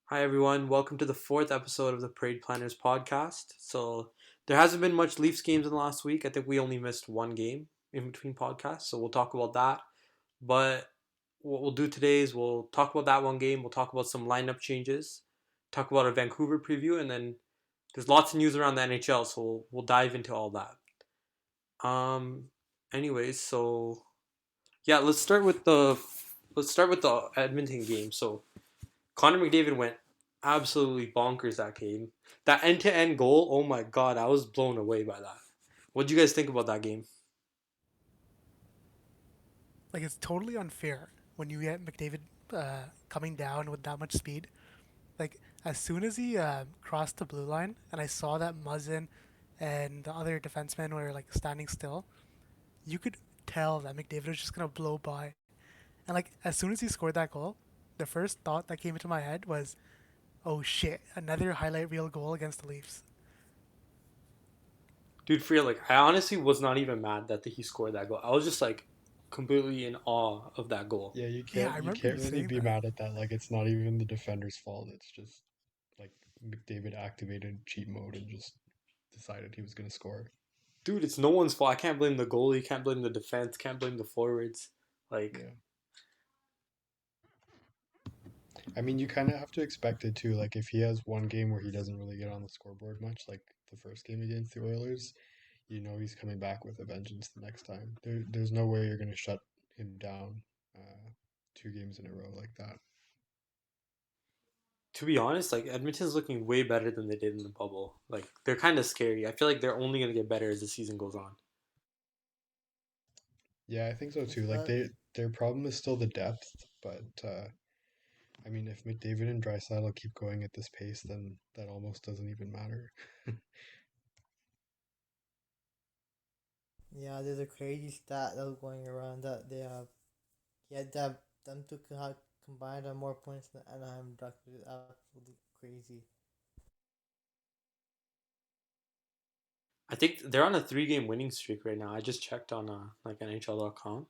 Hi everyone, welcome to the fourth episode of the Parade Planners podcast. So there hasn't been much Leafs games in the last week. I think we only missed one game in between podcasts, so we'll talk about that. But what we'll do today is we'll talk about that one game. We'll talk about some lineup changes, talk about a Vancouver preview, and then there's lots of news around the NHL, so we'll dive into all that. Um, anyways, so yeah, let's start with the Edmonton game. So Connor McDavid went absolutely bonkers that game. That end-to-end goal, oh my god, I was blown away by that. What do you guys think about that game? Like it's totally unfair when you get McDavid coming down with that much speed. Like as soon as he crossed the blue line, and I saw that Muzzin and the other defensemen were like standing still, you could tell that McDavid was just gonna blow by. And like as soon as he scored that goal, the first thought that came into my head was, "Oh shit, another highlight reel goal against the Leafs." Dude, for real, like I honestly was not even mad that he scored that goal. I was just like completely in awe of that goal. Yeah, Yeah, I you remember can't you really saying be that. mad at that. Like it's not even the defender's fault. It's just like McDavid activated cheat mode and just decided he was gonna score. Dude, it's no one's fault. I can't blame the goalie, can't blame the defense, can't blame the forwards. Like, Yeah. I mean, you kind of have to expect it too. Like if he has one game where he doesn't really get on the scoreboard much, like the first game against the Oilers, you know he's coming back with a vengeance the next time. There's no way you're gonna shut him down 2 games in a row like that. to be honest, like Edmonton's looking way better than they did in the bubble. Like they're kind of scary. I feel like they're only gonna get better as the season goes on. Yeah, I think so It's too. Like not. their problem is still the depth, but I mean, if McDavid and Draisaitl keep going at this pace, then that almost doesn't even matter. Yeah, there's a crazy stat that was going around that they have. Yeah, that them two could have combined on more points than Anaheim Ducks, which is absolutely crazy. I think they're on a three-game winning streak right now. I just checked on like NHL.com.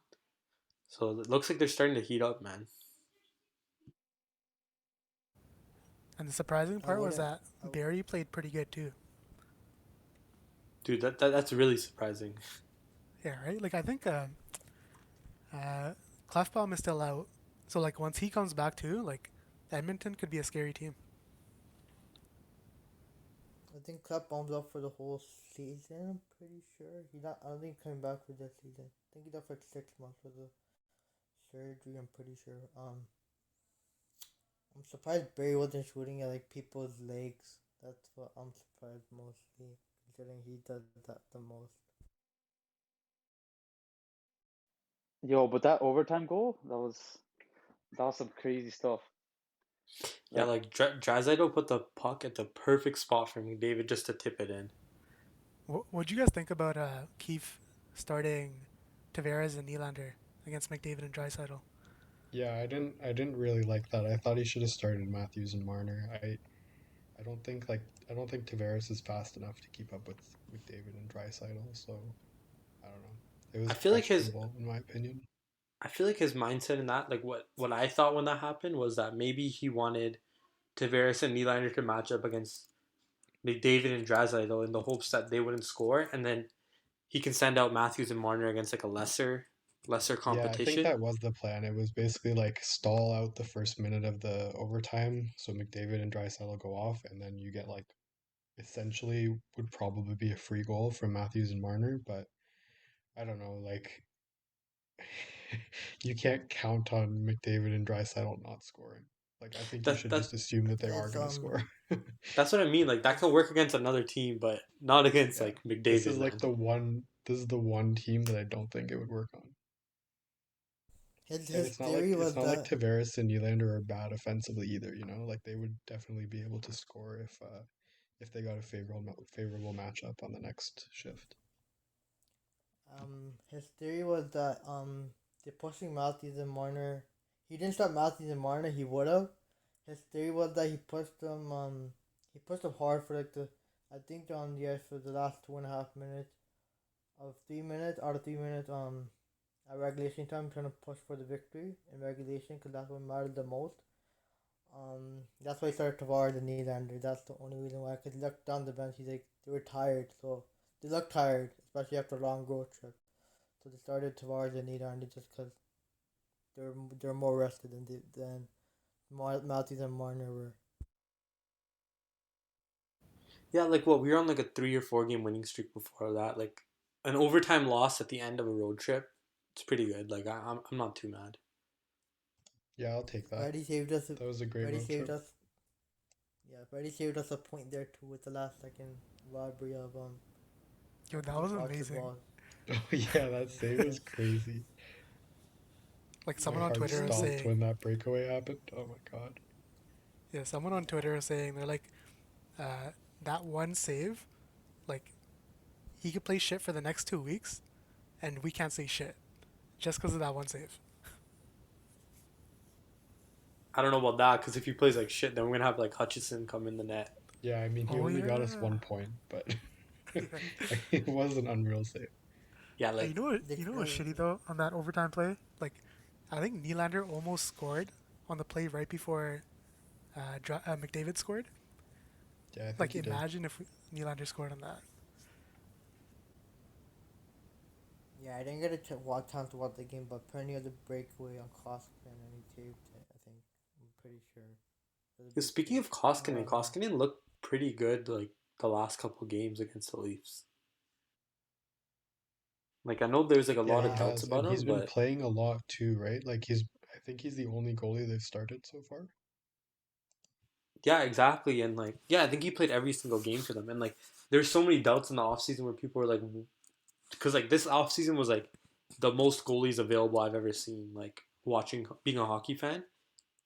So it looks like they're starting to heat up, man. And the surprising I part was wouldn't. that I, Barry played pretty good too. Dude, that's really surprising. Yeah, right. Like I think uh, Clefbaum is still out, so like once he comes back too, like Edmonton could be a scary team. I think Club bombs up for the whole season. I'm pretty sure he not. I don't think he's coming back for this season. I think he's up for 6 months for the surgery. I'm pretty sure. I'm surprised Barry wasn't shooting at like people's legs. That's what I'm surprised mostly, considering he does that the most. Yo, but that overtime goal, that was some crazy stuff. Yeah, Like, like Draisaitl put the puck at the perfect spot for McDavid just to tip it in. What'd you guys think about Keefe starting Tavares and Nylander against McDavid and Draisaitl? Yeah, I didn't really like that. I thought he should have started Matthews and Marner. I don't think Tavares is fast enough to keep up with McDavid and Draisaitl, so I don't know. It I was feel like his questionable in my opinion. I feel like his mindset in that, like what I thought when that happened was that maybe he wanted Tavares and Nylander to match up against McDavid and Draisaitl in the hopes that they wouldn't score, and then he can send out Matthews and Marner against like a lesser Yeah, I think competition. that was the plan. It was basically like stall out the first minute of the overtime so McDavid and Draisaitl go off, and then you get like essentially would probably be a free goal from Matthews and Marner, but I don't know, like you can't count on McDavid and Draisaitl not scoring. Like I think you That should just that assume that they are It's going to score. that's what I mean. Like that could it's work against another team, but not against Yeah. like McDavid, man. This is the one team that I don't think it would work on. And his theory it's was not like that Tavares and Nylander are bad offensively either, you know? Like they would definitely be able to score if they got a favorable matchup on the next shift. they're pushing Matthews and Marner. He didn't start Matthews and Marner. He would have. His theory was that he pushed them hard for like the I think they're on the ice for the last 2.5 minutes of 3 minutes out of 3 minutes. At regulation time, trying to push for the victory in regulation because that's what mattered the most. That's why he started Tavares and Nylander. That's the only reason why. Because he looked down the bench, he's like they were tired, so they looked tired, especially after a long road trip. So they started Tavares and Nylander just because they're more rested than Matthews and Marner were. Yeah, like what we were on like a 3 or 4 game winning streak before that. Like an overtime loss at the end of a road trip, it's pretty good. Like I'm not too mad. Yeah, I'll take that. Freddie saved us. That was a great Freddie road saved trip. us. Yeah, Freddie saved us a point there too with the last second robbery of Yo, I that think was Archer amazing. Ball. Oh yeah, that save was crazy. Like My someone on Yeah, heart Twitter even was the stopped saying, when that breakaway happened. Oh my god. yeah, someone on yeah Twitter was saying they're like, uh, that one save, like he could play shit for the next 2 weeks, and we can't say shit just because of that one save. I don't know about that because if he plays like shit, then we're gonna have like Hutchison come in the net. Yeah, I mean he Oh only got us yeah. 1 point, but it was an unreal save. Yeah, Hey, you like know what? they You know could what's shitty though on that overtime play? Like, I think Nylander almost scored on the play right before McDavid scored. Yeah, I think Like, he did. imagine if Nylander scored on that. yeah I didn't get a time to watch the game, but plenty of the breakaway on Koskinen and he saved it. I think I'm pretty sure it was a big speaking save. of No, I Koskinen, don't know. Koskinen looked pretty good like the last couple games against the Leafs. Like I know there's like a Yeah, lot he of Yeah, doubts has, and about he's him, been but playing a lot too, right? Like I think he's the only goalie they've started so far. yeah, exactly. And like yeah, I think he played every single game for them. And like there's so many doubts in the offseason where people were like, because like this offseason was like the most goalies available I've ever seen. Like watching being a hockey fan,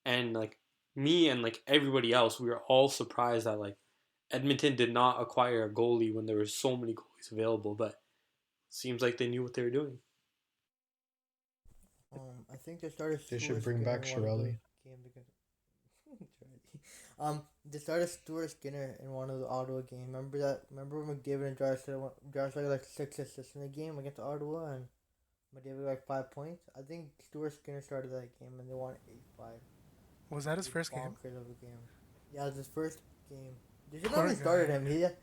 and like me and like everybody else, we were all surprised that like Edmonton did not acquire a goalie when there were so many goalies available. But seems like they knew what they were doing. I think they started They should Stuart bring Skinner back in one of the Shirelli. games against. They started Stuart Skinner in one of the Ottawa games. Remember that? Remember when McDavid and Drysdale got like 6 assists in a game against Ottawa, and McDavid got like 5 points. I think Stuart Skinner started that game, and they won 8-5. Was that his He first game? bonkers of a game. Yeah, it was his first game. They should not Poor even started guy. him. He had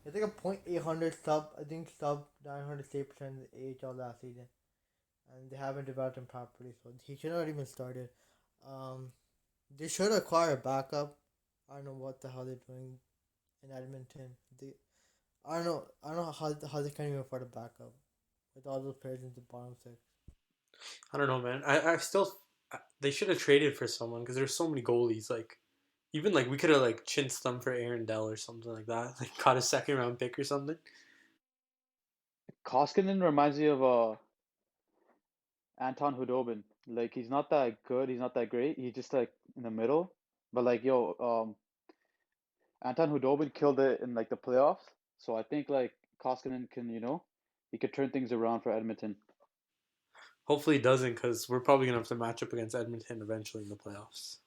like a .800 sub. I think sub 900 save percent in the AHL last season, and they haven't developed him properly. So he should not even started. Um, they should acquire a backup. I don't know what the hell they're doing in Edmonton. I don't know how they can't even afford a backup with all those players in the bottom six. I don't know, man. I still they should have traded for someone because there's so many goalies. Like even like we could have like chinched them for Aaron Dell or something like that. Like caught a second round pick or something. Koskinen reminds me of Anton Hudobin. Like he's not that good, he's not that great. He's just like in the middle. But like yo, Anton Hudobin killed it in like the playoffs. So I think like Koskinen can, he could turn things around for Edmonton. Hopefully it doesn't because we're probably gonna have to match up against Edmonton eventually in the playoffs.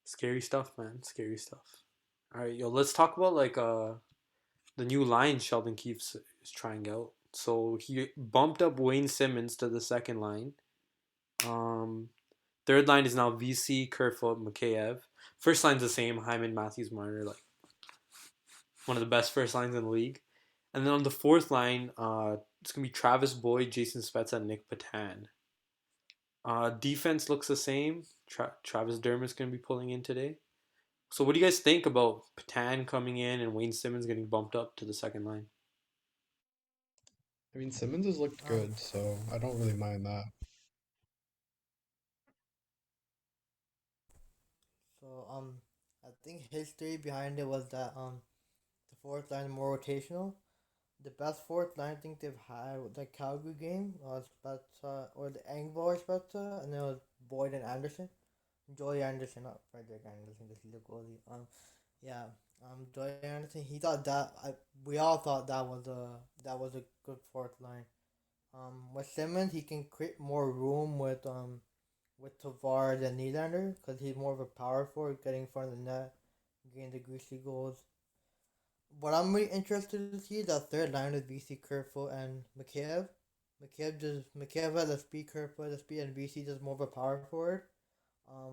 Scary stuff, man. Scary stuff. All right, yo, let's talk about like the new line Sheldon Keefe is trying out. So he bumped up Wayne Simmons to the second line. Um, third line is now VC, Kerfoot, Mikheyev. First line's the same, Hyman, Matthews, Marner, like one of the best first lines in the league. And then on the fourth line, it's gonna be Travis Boyd, Jason Spezza, and Nick Patan. Defense looks the same. Travis Dermott's gonna be pulling in today. So what do you guys think about Patan coming in and Wayne Simmons getting bumped up to the second line? I mean Simmons has looked Um, good, so I don't really mind that. so I think history behind it was that the fourth line is more rotational. The best fourth line I think they've had with the Calgary game was Spezza or the Engvall or Spezza, and then it was Boyd and Anderson. Joey Anderson, not Frederick Anderson, because he's a goalie. Yeah. Joey Anderson. He thought that we all thought that was a good fourth line. With Simmons, he can create more room with Tavares and Nylander because he's more of a power forward, getting in front of the net, gain the greasy goals. What I'm really interested to see is that third line with BC, Kerfoot, and McCabe. McCabe has a speed, Kerfoot has a speed, and BC does more of a power forward.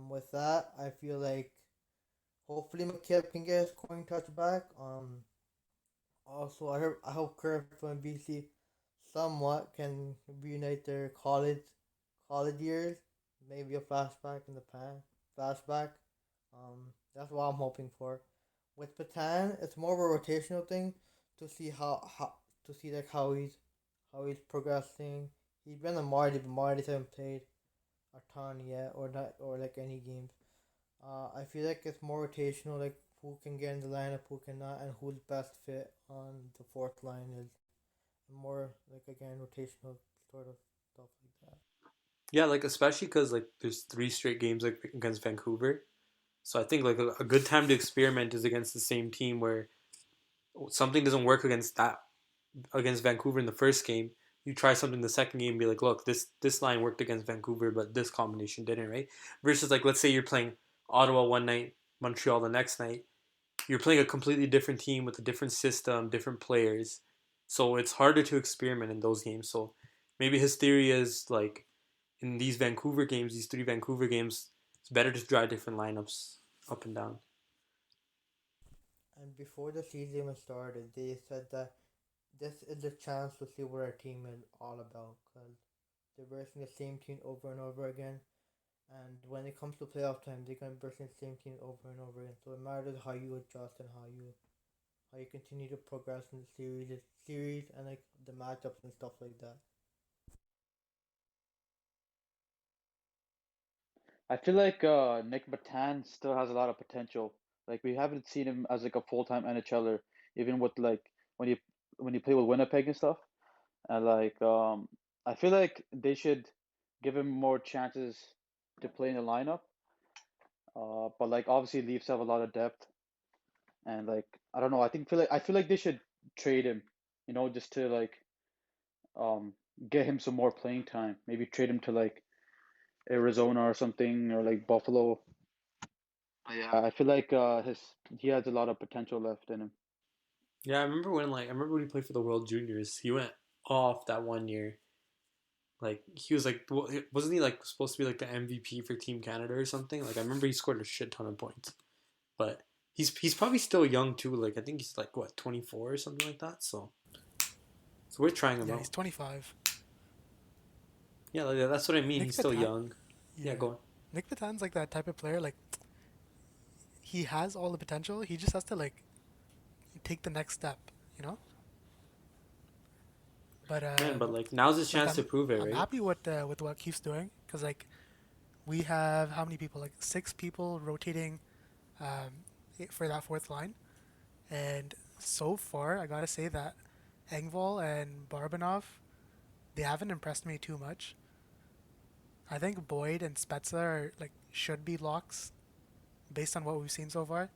With that, I feel like hopefully McCabe can get his scoring touch back. Also, I hope Kerfoot and BC somewhat can reunite their college years. Maybe a flashback in the past. Flashback. That's what I'm hoping for. With Patan, it's more of a rotational thing to see how to see like how he's progressing. He's been a Marty, but Marty hasn't played a ton yet, or not, or like any games. I feel like it's more rotational, like who can get in the lineup, who cannot, and who's best fit on the fourth line is more like again rotational sort of stuff like that. Yeah, like especially because like there's three straight games like against Vancouver. So I think like a good time to experiment is against the same team where something doesn't work against Vancouver in the first game. You try something the second game, and be like, look, this line worked against Vancouver, but this combination didn't, right? Versus like let's say you're playing Ottawa one night, Montreal the next night. You're playing a completely different team with a different system, different players. So it's harder to experiment in those games. So maybe his theory is like in these Vancouver games, these three Vancouver games, it's better to try different lineups up and down. And before the season even started, they said that this is the chance to see what our team is all about because they're versing the same team over and over again. And when it comes to playoff time, they're gonna verse the same team over and over again. So it matters how you adjust and how you continue to progress in the series and like the matchups and stuff like that. I feel like Nick Batan still has a lot of potential. Like we haven't seen him as like a full-time NHLer, even with like when you when you play with Winnipeg and stuff. And like I feel like they should give him more chances to play in the lineup. But like obviously Leafs have a lot of depth, and like I don't know. I feel like they should trade him, just to like um get him some more playing time. Maybe trade him to like Arizona or something, or like Buffalo. Yeah, I feel like his he has a lot of potential left in him. Yeah, I remember when he played for the World Juniors. He went off that one year. Like he was like wasn't he like supposed to be like the MVP for Team Canada or something? Like I remember he scored a shit ton of points. But he's probably still young too. Like I think he's like what 24 or something like that. So we're trying him Yeah, out. he's 25. Yeah, like, that's what I mean. Nick He's still Patan, young. Yeah, yeah, go on. Nick Patan's like that type of player. Like he has all the potential. He just has to like take the next step, you know. But Man, but like now's his like chance to prove it, I'm right? happy with what Keith's doing because like we have how many people? Like six people rotating um, for that fourth line, and so far I gotta say that Engvall and Barbanov they haven't impressed me too much. I think Boyd and Spezza are like should be locks based on what we've seen so far.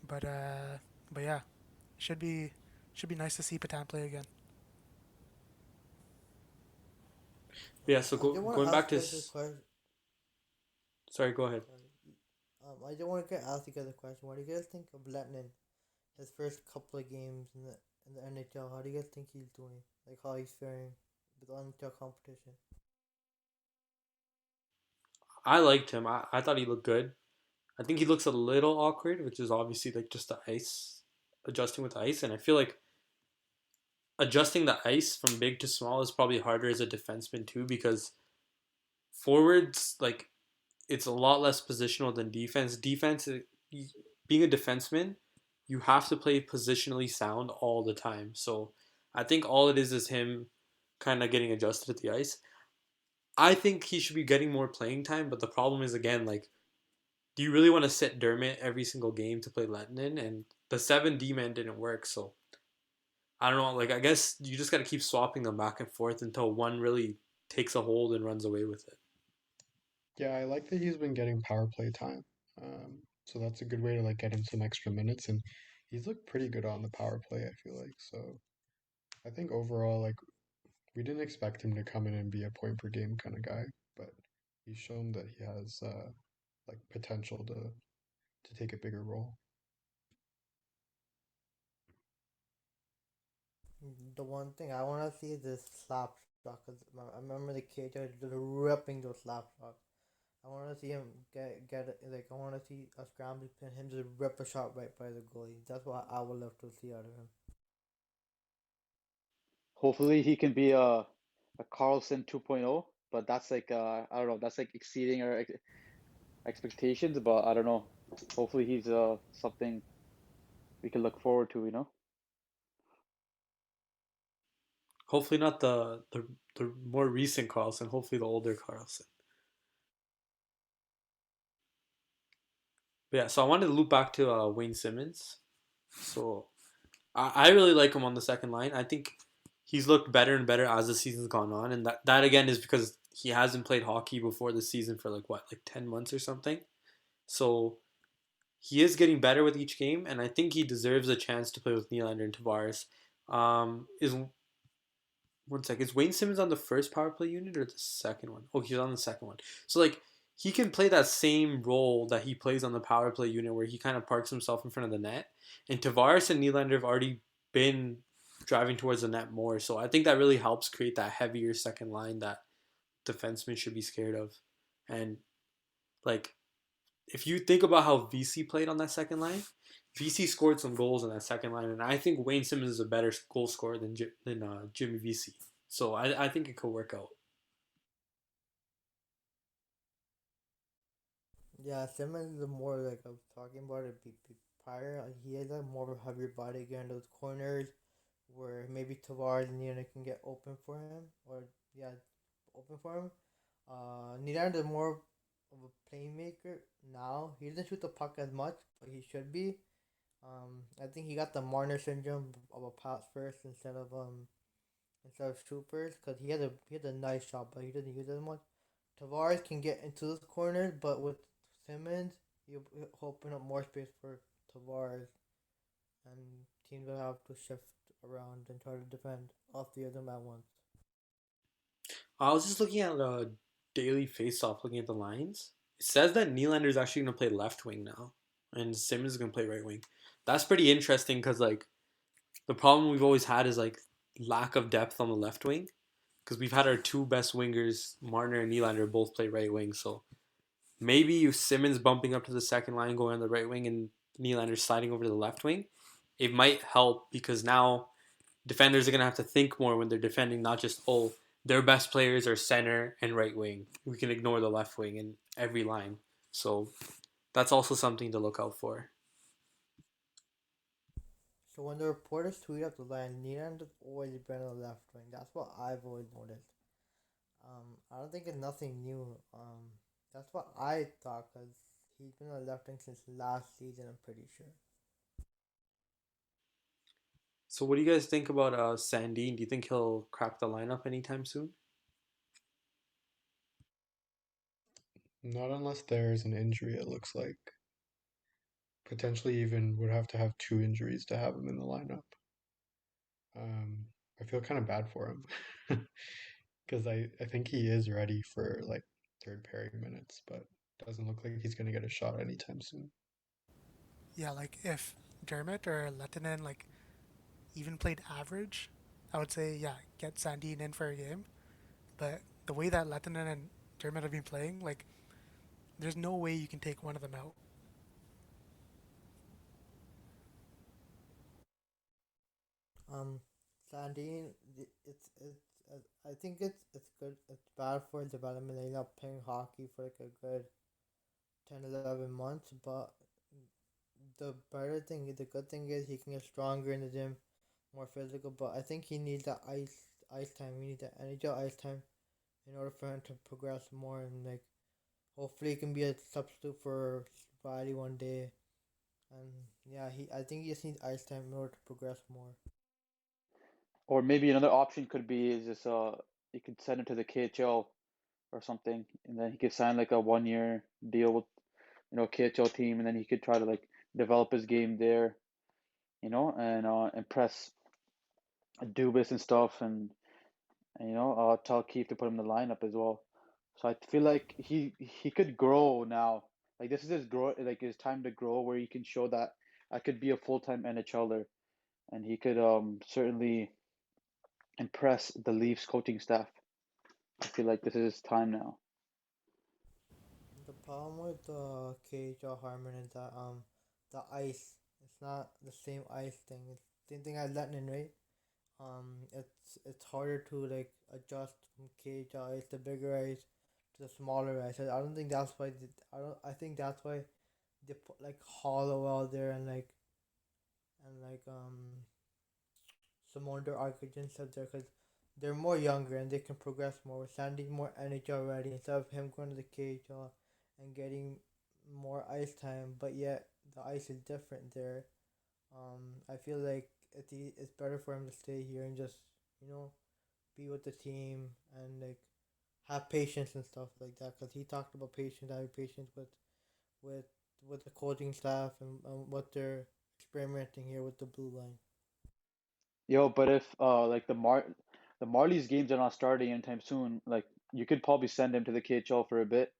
But uh, but yeah, should be should be nice to see Patan play again. Yeah. So I did want to going ask back to you guys a his, question. sorry, go ahead. Sorry. I did want to ask you guys a question. What do you guys think of Letnin? His first couple of games in the NHL. How do you guys think he's doing? Like how he's faring with NHL competition? I liked him. I thought he looked good. I think he looks a little awkward, which is obviously like just the ice, adjusting with the ice, and I feel like adjusting the ice from big to small is probably harder as a defenseman too because forwards like it's a lot less positional than defense. Being a defenseman, you have to play positionally sound all the time. So I think all it is him kind of getting adjusted at the ice. I think he should be getting more playing time, but the problem is again like, do you really want to sit Dermott every single game to play Lettinen? And the 7D man didn't work, so I don't know. Like I guess you just got to keep swapping them back and forth until one really takes a hold and runs away with it. Yeah, I like that he's been getting power play time. So that's a good way to like get him some extra minutes, and he's looked pretty good on the power play, I feel like. So I think overall, like we didn't expect him to come in and be a point per game kind of guy, but he's shown that he has like potential to take a bigger role. The one thing I want to see is this slap shot. Cause I remember the kid just ripping those slap shots. I want to see him get it. Like I want to see a scramble pin, him just rip a shot right by the goalie. That's what I would love to see out of him. Hopefully he can be a Carlson 2.0, but that's like I don't know, that's like exceeding our expectations, but I don't know. Hopefully he's something we can look forward to, you know? Hopefully not the more recent Carlson. Hopefully the older Carlson. But yeah, so I wanted to loop back to Wayne Simmons. So I really like him on the second line. I think he's looked better and better as the season's gone on, and that again is because he hasn't played hockey before the season for like what, like 10 months or something. So he is getting better with each game, and I think he deserves a chance to play with Nylander and Tavares. Is one sec. Is Wayne Simmons on the first power play unit or the second one? Oh, he's on the second one. So like he can play that same role that he plays on the power play unit where he kind of parks himself in front of the net. And Tavares and Nylander have already been driving towards the net more. So I think that really helps create that heavier second line that defensemen should be scared of. And like if you think about how VC played on that second line, VC scored some goals on that second line, and I think Wayne Simmons is a better goal scorer than Jimmy VC. So I think it could work out. Yeah, Simmons is more like I was talking about it prior. He has a more of a heavier body getting those corners where maybe Tavares and Nina can get open for him, or yeah, open for him. Nylander is more of a playmaker now. He doesn't shoot the puck as much, but he should be. I think he got the Marner syndrome of a pass first instead of shoot first because he had a nice shot, but he doesn't use it as much. Tavares can get into those corners, but with Simmons, you open up more space for Tavares, and teams will have to shift around and try to defend all three of them at once. I was just looking at daily face-off, looking at the lines. It says that Nylander is actually going to play left wing now, and Simmons is going to play right wing. That's pretty interesting because like the problem we've always had is like lack of depth on the left wing because we've had our two best wingers, Marner and Nylander, both play right wing. So maybe Simmons bumping up to the second line, going on the right wing, and Nylander sliding over to the left wing, it might help because now defenders are gonna have to think more when they're defending, not just their best players are center and right wing. We can ignore the left wing in every line. So that's also something to look out for. So when the reporters tweet out the line, Nylander's always been on the left wing. That's what I've always noticed. I don't think it's nothing new. That's what I thought because he's been on the left wing since last season. I'm pretty sure. So what do you guys think about Sandine? Do you think he'll crack the lineup anytime soon? Not unless there's an injury, it looks like. Potentially even would have to have two injuries to have him in the lineup. Um, I feel kind of bad for him because I think he is ready for like third pairing minutes, but doesn't look like he's going to get a shot anytime soon. Yeah, like if Dermot or Lettinen like even played average, I would say yeah, get Sandine in for a game. But the way that Lettinen and Dermot have been playing, like there's no way you can take one of them out. Um, Sandine, I think it's good. It's bad for development. He's not playing hockey for like a good 10, 11 months. But the good thing is he can get stronger in the gym, more physical. But I think he needs that ice time. He needs that NHL ice time in order for him to progress more and like hopefully he can be a substitute for Riley one day. And yeah, he I think he just needs ice time in order to progress more. Or maybe another option could be is just you could send him to the KHL or something, and then he could sign like a 1 year deal with KHL team, and then he could try to like develop his game there, and impress Dubas and stuff, and tell Keith to put him in the lineup as well. So I feel like he could grow now. Like this is his grow, like his time to grow, where he can show that I could be a full-time NHLer, and he could certainly. impress the Leafs coaching staff. I feel like this is his time now. The problem with KHL Harmon is that the ice, it's not the same ice thing. It's the same thing as Letnin, right? It's harder to like adjust from KHL ice to bigger ice to the smaller ice. I don't think that's why. I think that's why they put like Hollow out there and some older Argentines out there because they're more younger and they can progress more. Sandy's more NHL ready instead of him going to the KHL and getting more ice time, but yet the ice is different there. I feel like it's better for him to stay here and just you know be with the team and like have patience and stuff like that. Cause he talked about patience, having patience with with the coaching staff and what they're experimenting here with the blue line. Yo, but if like the Marlies games are not starting anytime soon, like you could probably send him to the KHL for a bit.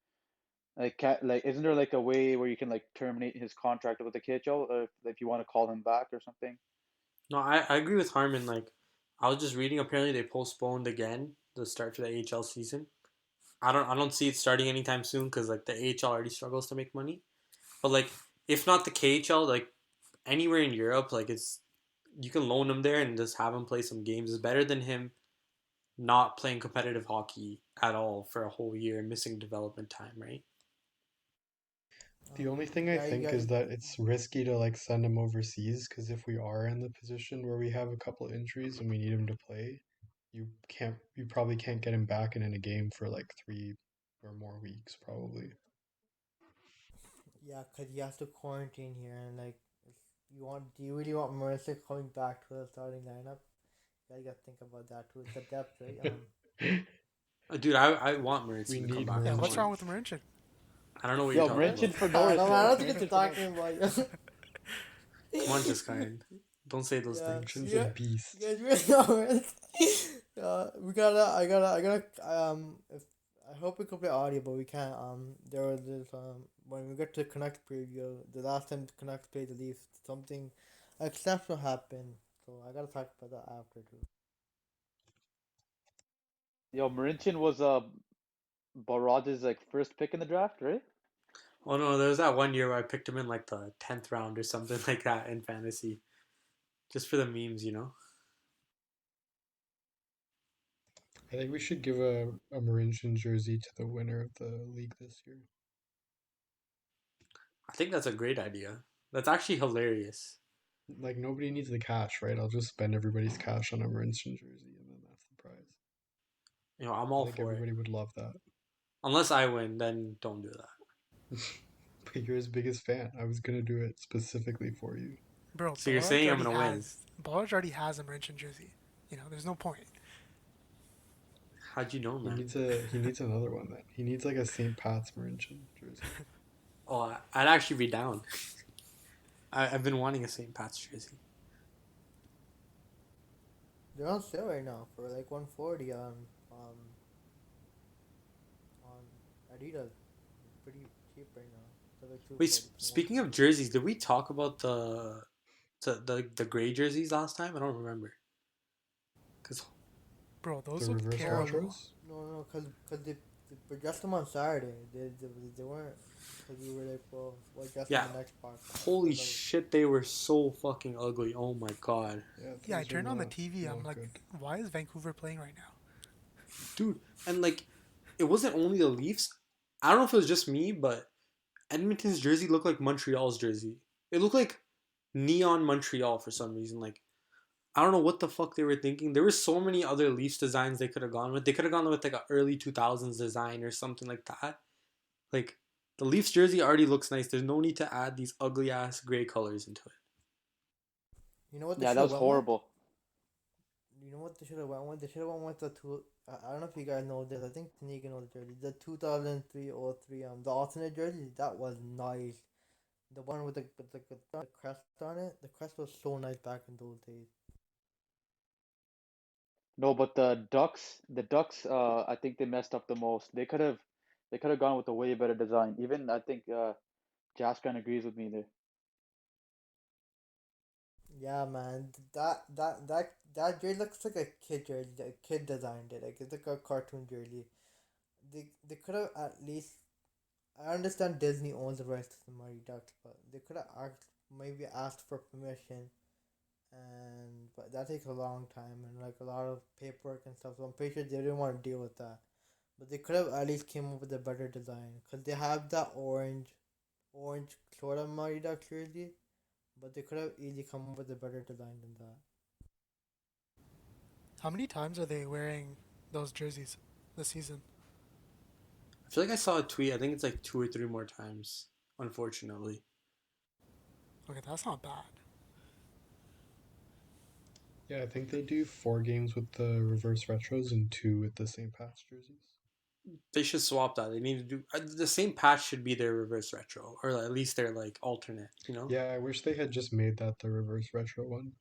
Like isn't there like a way where you can like terminate his contract with the KHL if you want to call him back or something? No, I agree with Harmon. Like, I was just reading. Apparently, they postponed again the start for the AHL season. I don't see it starting anytime soon because like the AHL already struggles to make money. But like, if not the KHL, like anywhere in Europe, like it's you can loan him there and just have him play some games. It's better than him not playing competitive hockey at all for a whole year and missing development time, right? The only thing I Yeah, you think got. is that it's risky to like send him overseas because if we are in the position where we have a couple injuries and we need him to play, you probably can't get him back and in a game for like 3 or more weeks probably. Yeah, cause you have to quarantine here, and like, if do you really want Marissa coming back to the starting lineup? Yeah, you gotta think about that too. It's the depth, right? Dude, I want We Marincin to come need back. Yeah, Come what's on, wong Marincin. with Marincin? I don't know what you're Yo, talking What? Marincin about. for I North, don't know. I yo. don't think Marincin you're for North. talking about you. Come on, just kind. Don't say those Yeah, things. Marincins a yeah. beast. You guys really are. We gotta. I gotta. If I hope we could play audio, but we can't. There was this. When we get to the Connect preview, the last time the Connect played the Leafs, something exceptional happened. So I gotta talk about that after too. Yo, Marincin was Barad's like first pick in the draft, right? Oh no, there was that one year where I picked him in like the 10th round or something like that in fantasy, just for the memes, you know. I think we should give a Marincin jersey to the winner of the league this year. I think that's a great idea. That's actually hilarious. Like nobody needs the cash, right? I'll just spend everybody's cash on a Marincin jersey and then that's the prize. You know, I'm I all think for it. everybody would love that. Unless I win, then don't do that. But you're his biggest fan. I was gonna do it specifically for you. Bro, So you're saying I'm gonna win? Balaj already has a Marincin jersey. You know, there's no point. How'd you know, man? He needs another one then. He needs like a St. Pat's Marincin jersey. Oh, I'd actually be down. I've been wanting a St. Pat's jersey. They're on sale right now for like 140 um on Adidas. It's pretty cheap right now. So like Wait, 240 for speaking of 140. jerseys, did we talk about the gray jerseys last time? I don't remember. Cause Bro, The those look reverse No, terrible. retros? no, cause they project them on Saturday. They weren't. Cause we were like, well, we'll adjust them yeah, the next podcast. holy Cause I was, shit, they were so fucking ugly. Oh my god, Yeah, Yeah, I those are turned on the TV. I'm not like, good. why is Vancouver playing right now? dude, and like, it wasn't only the Leafs. I don't know if it was just me, but Edmonton's jersey looked like Montreal's jersey. It looked like neon Montreal for some reason. Like I don't know what the fuck they were thinking. There were so many other Leafs designs they could have gone with. They could have gone with like a early 2000s design or something like that. Like the Leafs jersey already looks nice. There's no need to add these ugly ass gray colors into it. you know what they Yeah, should that have was went with? horrible. You know what they should have went with? They should have went with the two. I don't know if you guys know this. I think Tanika knows the jersey. The 2003-03 the alternate jersey. That was nice. The one with the crest on it. The crest was so nice back in those days. No, but the Ducks, I think they messed up the most. They could have gone with a way better design. Even I think Jaskin agrees with me there. Yeah, man. That jersey looks like a kid jersey. A kid designed it. Like it's like a cartoon jersey. They could have at least. I understand Disney owns the rights to the Mighty Ducks, but they could have maybe asked for permission, and but that takes a long time and like a lot of paperwork and stuff. So I'm pretty sure they didn't want to deal with that. But they could have at least came up with a better design because they have that orange sort of Mighty Ducks jersey, but they could have easily come up with a better design than that. How many times are they wearing those jerseys this season? I feel like I saw a tweet. I think it's like two or three more times. Unfortunately, Okay, that's not bad. Yeah, I think they do 4 games with the reverse retros and 2 with the same patch jerseys. they should swap that. They need to do the same patch should be their reverse retro, or at least their like alternate. You know, Yeah, I wish they had just made that the reverse retro one.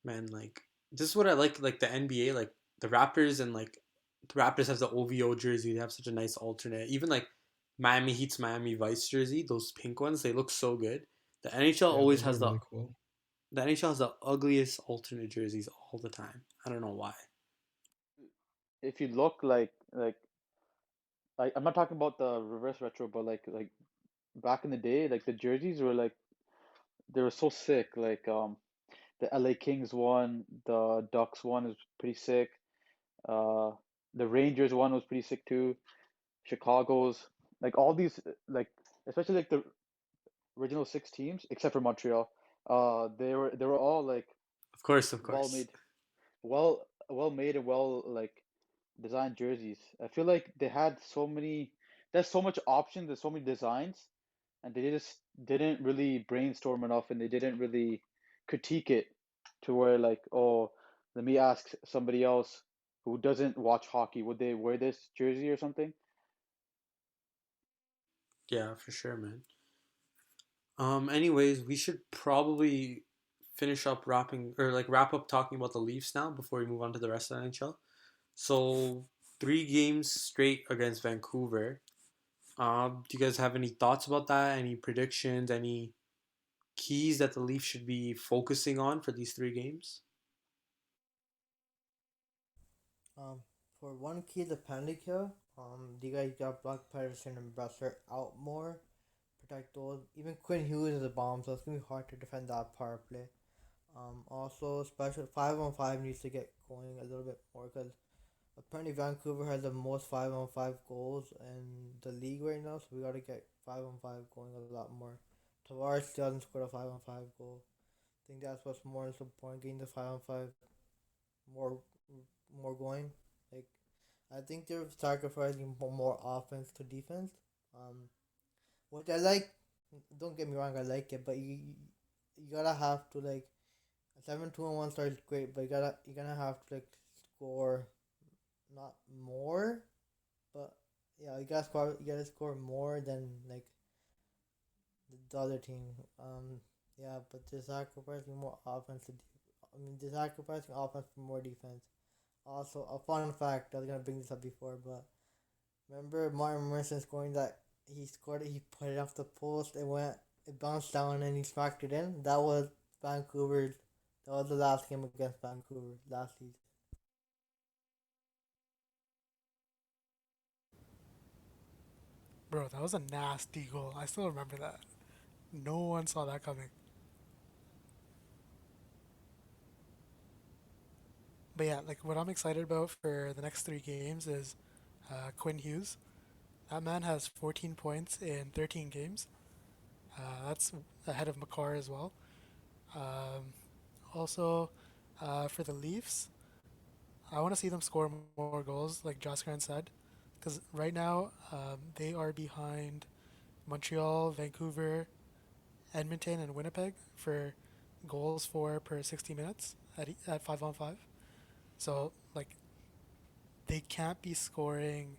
man. Like this is what I like. Like the NBA, like the Raptors and like the Raptors have the OVO jersey. They have such a nice alternate. Even like Miami Heat's Miami Vice jersey, those pink ones, they look so good. The NHL Yeah, always those are has really cool. the NHL has the ugliest alternate jerseys all the time. I don't know why. If you look like I'm not talking about the reverse retro, but like back in the day, like the jerseys were like they were so sick. Like the LA Kings one, the Ducks one is pretty sick. Uh, the Rangers one was pretty sick too. Chicago's like all these like especially like the original six teams except for Montreal. They were all like Of well course. made, well made and well like designed jerseys. I feel like there's so much options, there's so many designs, and they just didn't really brainstorm enough, and they didn't really critique it to where like, oh, let me ask somebody else who doesn't watch hockey, would they wear this jersey or something? Yeah, for sure, man. Anyways, we should probably finish up wrapping or like wrap up talking about the Leafs now before we move on to the rest of the NHL. So 3 games straight against Vancouver. Do you guys have any thoughts about that? Any predictions? Any keys that the Leafs should be focusing on for these 3 games? Um, for one key, the penalty kill. You guys got Brock Patterson and Besser out more. Protect those. Even Quinn Hughes is a bomb, so it's gonna be hard to defend that power play. Also special 5-on-5 needs to get going a little bit more because apparently Vancouver has the most 5-on-5 goals in the league right now, so we gotta get 5-on-5 going a lot more. Tavares still hasn't scored a 5-on-5 goal. I think that's what's more important, getting the 5-on-5 more going. Like I think they're sacrificing more offense to defense. Um, which I like. Don't get me wrong, I like it, but you gotta have to like a 7-2-1 start is great, but you're gonna have to like score not more, but yeah, you gotta score more than like the other team. Yeah, but they're sacrificing more offense they're sacrificing offense for more defense. Also, a fun fact, I was gonna bring this up before, but remember Martin Marincin scoring that he scored it, he put it off the post, it bounced down and he smacked it in. That was Vancouver. That was the last game against Vancouver last season. Bro, that was a nasty goal. I still remember that. No one saw that coming. But yeah, like what I'm excited about for the next 3 games is Quinn Hughes. That man has 14 points in 13 games. That's ahead of McCarr as well. Um, Also, for the Leafs, I want to see them score more goals, like Joskran said, because right now they are behind Montreal, Vancouver, Edmonton, and Winnipeg for goals for per 60 minutes at 5-on-5. So like they can't be scoring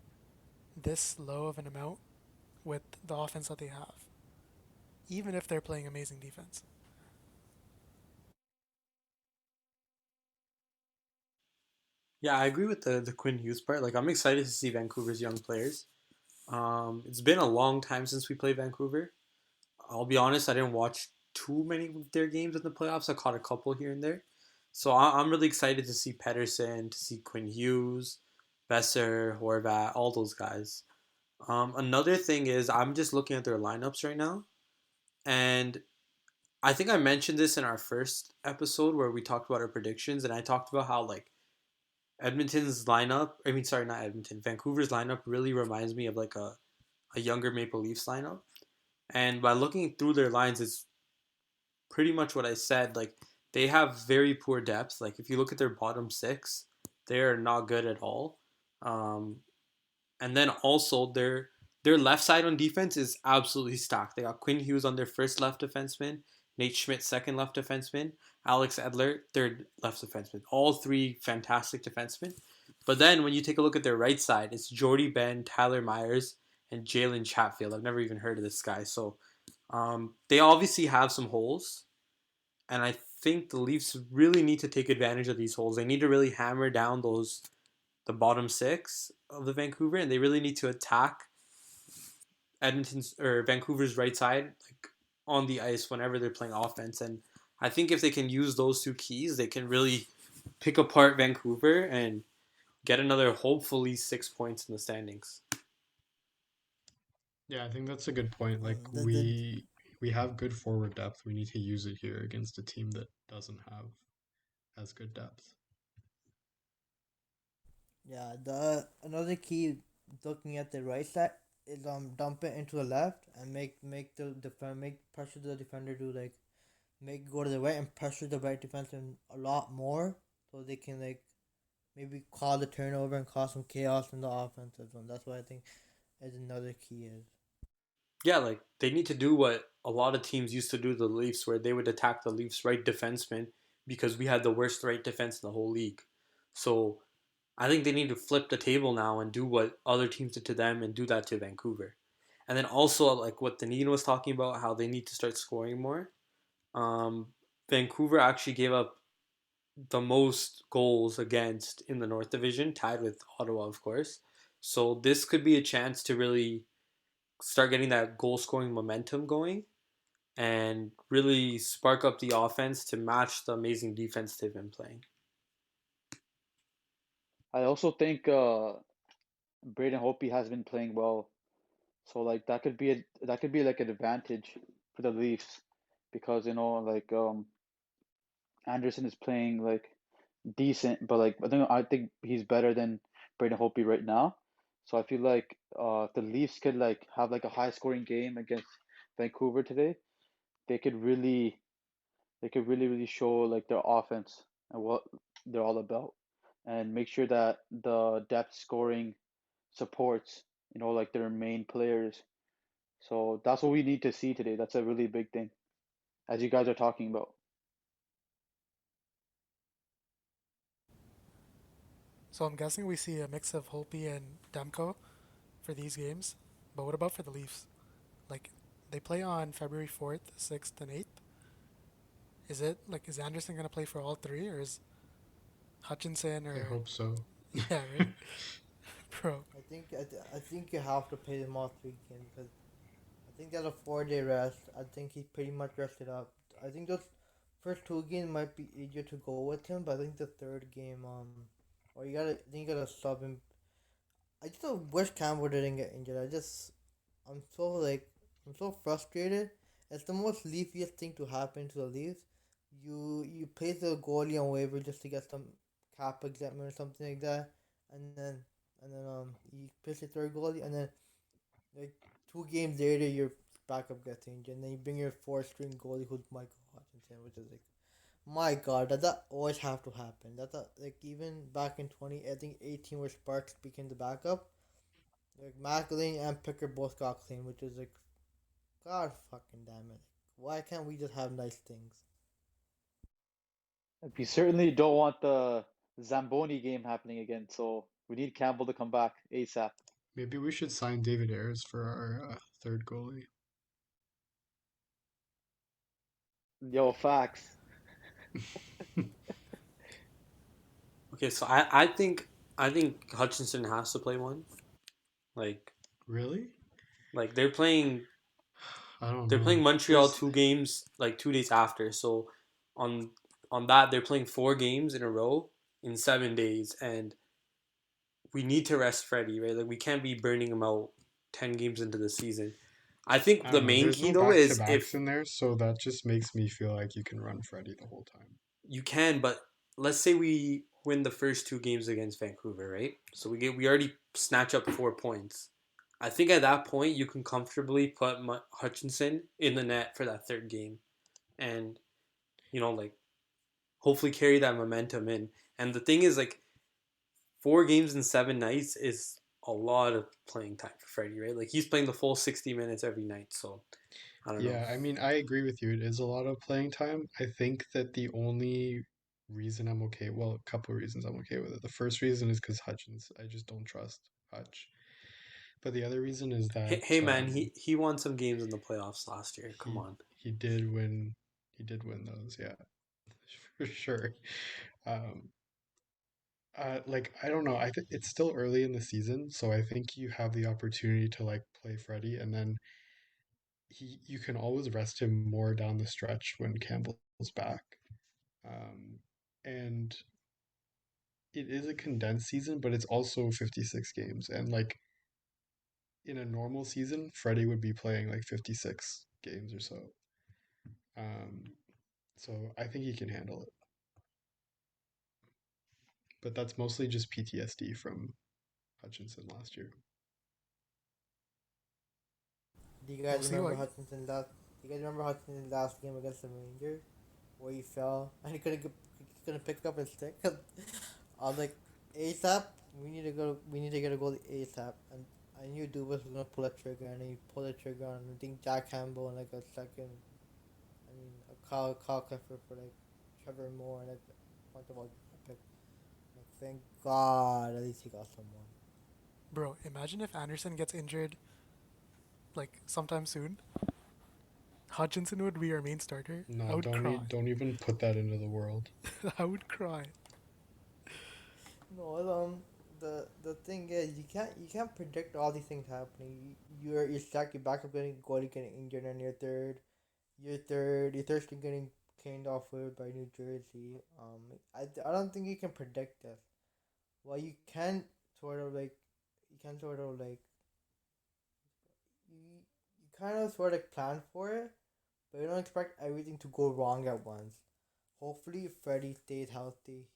this low of an amount with the offense that they have, even if they're playing amazing defense. Yeah, I agree with the Quinn Hughes part. Like I'm excited to see Vancouver's young players. It's been a long time since we played Vancouver. I'll be honest, I didn't watch too many of their games in the playoffs. I caught a couple here and there. So I'm really excited to see Pedersen, to see Quinn Hughes, Besser, Horvat, all those guys. Another thing is I'm just looking at their lineups right now, and I think I mentioned this in our first episode where we talked about our predictions, and I talked about how like Edmonton's lineup. I mean, sorry, not Edmonton. Vancouver's lineup really reminds me of like a younger Maple Leafs lineup. And by looking through their lines, it's pretty much what I said. Like they have very poor depth. Like if you look at their bottom six, they're not good at all. Um, and then also their left side on defense is absolutely stacked. They got Quinn Hughes on their first left defenseman, Nate Schmidt second left defenseman, Alex Edler third left defenseman. All three fantastic defensemen. But then when you take a look at their right side, it's Jordy Ben, Tyler Myers, and Jalen Chatfield. I've never even heard of this guy. So they obviously have some holes, and I think the Leafs really need to take advantage of these holes. They need to really hammer down those the bottom six of the Vancouver, and they really need to attack Edmonton's or Vancouver's right side like on the ice whenever they're playing offense. And I think if they can use those two keys, they can really pick apart Vancouver and get another hopefully 6 points in the standings. Yeah, I think that's a good point. Like The we have good forward depth. We need to use it here against a team that doesn't have as good depth. Yeah, the another key looking at the right side is dump it into the left and make the defend make pressure the defender to like make go to the right and pressure the right defenseman a lot more so they can like maybe cause the turnover and cause some chaos in the offensive zone. That's what I think is another key is. Yeah, like they need to do what a lot of teams used to do to the Leafs, where they would attack the Leafs right defenseman because we had the worst right defense in the whole league. So I think they need to flip the table now and do what other teams did to them and do that to Vancouver. And then also like what Danilo was talking about, how they need to start scoring more. Um, Vancouver actually gave up the most goals against in the North Division, tied with Ottawa, of course. So this could be a chance to really start getting that goal scoring momentum going and really spark up the offense to match the amazing defense they've been playing. I also think Braden Holtby has been playing well, so like that could be like an advantage for the Leafs because like Anderson is playing like decent, but like I think he's better than Braden Holtby right now. So I feel like if the Leafs could like have like a high scoring game against Vancouver today, they could really really show like their offense and what they're all about, and make sure that the depth scoring supports like their main players. So that's what we need to see today. That's a really big thing, as you guys are talking about. So I'm guessing we see a mix of Holpe and Demko for these games. But what about for the Leafs? Like, they play on February 4th, 6th, and 8th. Is Anderson going to play for all three, or is Hutchinson I or. hope so. Yeah, right? Bro. I think you have to play them all three games because I think that's a 4 day rest. I think he's pretty much rested up. I think those first two games might be easier to go with him, but I think the third game or I think you gotta sub him. I just wish Campbell didn't get injured. I'm so like I'm so frustrated. It's the most Leafiest thing to happen to the Leafs. You place the goalie on waiver just to get some cap exemption or something like that, and then you place your third goalie, and then like 2 games later your backup gets injured, and then you bring your fourth string goalie who's Michael Hutchinson, which is like my God, that always have to happen. Like even back in 20, I think 18 where Sparks became the backup. Like Macklin and Picker both got clean, which is like God fucking damn it. Why can't we just have nice things? We certainly don't want the Zamboni game happening again, so we need Campbell to come back ASAP. Maybe we should sign David Ayres for our third goalie. Yo, facts. Okay, so I think Hutchinson has to play one. Like Really? like they're playing I don't They're playing know. Montreal There's 2 games like 2 days after. So on on that they're playing 4 games in a row in 7 days, and we need to rest Freddie, right? Like we can't be burning him out 10 games into the season. I think I the don't know. main There's key no though back to is backs if in there, so that just makes me feel like you can run Freddie the whole time. you can, but let's say we win the first 2 games against Vancouver, right? So we already snatch up 4 points. I think at that point you can comfortably put Hutchinson in the net for that third game, and like hopefully carry that momentum in. And the thing is, like 4 games in 7 nights is a lot of playing time for Freddie, right? Like he's playing the full 60 minutes every night, so I don't know. Yeah, I mean, I agree with you. It is a lot of playing time. I think that the only reason I'm okay, well, a couple of reasons I'm okay with it. The first reason is because Hutchins. I just don't trust Hutch. But the other reason is Hey, that hey man, he won some games in the playoffs last year. Come he on. he did win. He did win those, yeah, for sure. Um, like I don't know. I think it's still early in the season, so I think you have the opportunity to like play Freddie, and then you can always rest him more down the stretch when Campbell's back. Um, and it is a condensed season, but it's also 56 games. And like in a normal season, Freddie would be playing like 56 games or so. Um, so I think he can handle it. But that's mostly just PTSD from Hutchinson last year. Do you guys We'll see remember what. Hutchinson's last? Do you guys remember Hutchinson's last game against the Rangers, where he fell and he couldn't pick up his stick? I was like, ASAP, we need to get a goal ASAP, and I knew Dubas was gonna pull a trigger, and he pulled a trigger on I think Jack Campbell in like a second. I mean, a call Clifford for like Trevor Moore and like a bunch of other pick. Like, thank God, at least he got someone. Bro, imagine if Anderson gets injured like sometime soon. Hutchinson would be our main starter. I No, would cry. don't even put that into the world. I would cry. No, the thing is you can't predict all these things happening. You're stuck. Your backup getting goalie getting injured, and your third string getting caned off with by New Jersey. I don't think you can predict this. Well, sort of like you can sort of like you kind of sort of plan for it, but you don't expect everything to go wrong at once. Hopefully, Freddie stays healthy.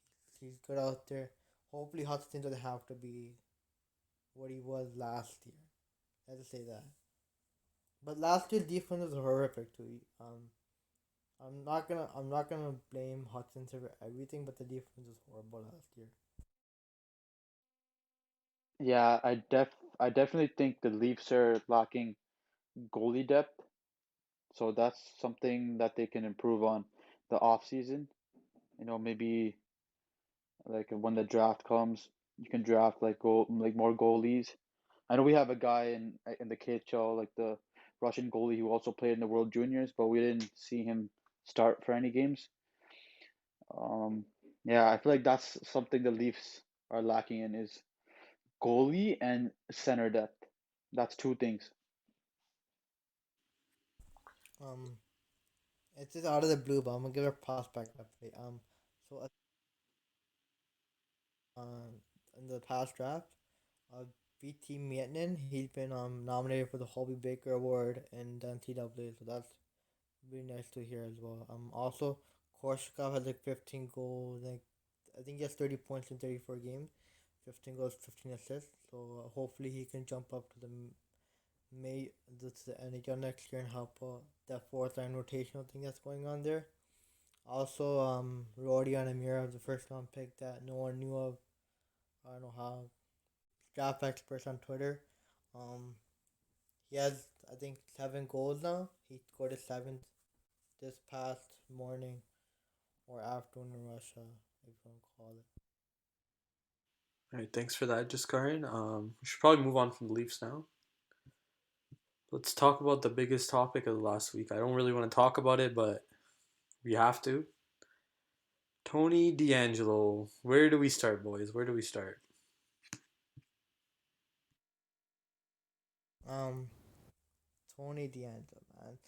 He's good out there. Hopefully, Hudson doesn't have to be what he was last year. I have to say that. But last year's defense was horrific too. I'm not gonna blame Hudson for everything, but the defense was horrible last year. Yeah, I definitely think the Leafs are lacking goalie depth, so that's something that they can improve on the off season. Maybe like when the draft comes, you can draft like more goalies. I know we have a guy in the KHL, like the Russian goalie who also played in the World Juniors, but we didn't see him start for any games. Um, yeah, I feel like that's something the Leafs are lacking in is goalie and center depth. That's two things. Um, it's just out of the blue, but I'm gonna give a prospect update. So in the past draft, uh, BT Mietnin, he's been nominated for the Hobie Baker Award in the NCAA, so that's really nice to hear as well. Also Korshkov has like 15 goals, like I think he has 30 points in 34 games, 15 goals, 15 assists. So hopefully he can jump up to the May to the NHL next year and help that fourth line rotational thing that's going on there. Also, Rodion Amira, the first round pick that no one knew of. I don't know how. Draft experts on Twitter. Um, he has I think 7 goals now. He scored his seventh this past morning or afternoon in Russia, if you want to call it. All right, thanks for that, Jiskaran. We should probably move on from the Leafs now. Let's talk about the biggest topic of the last week. I don't really want to talk about it, but we have to. Tony D'Angelo. Where do we start, boys? Where do we start? Um, Tony DeAngelo, man.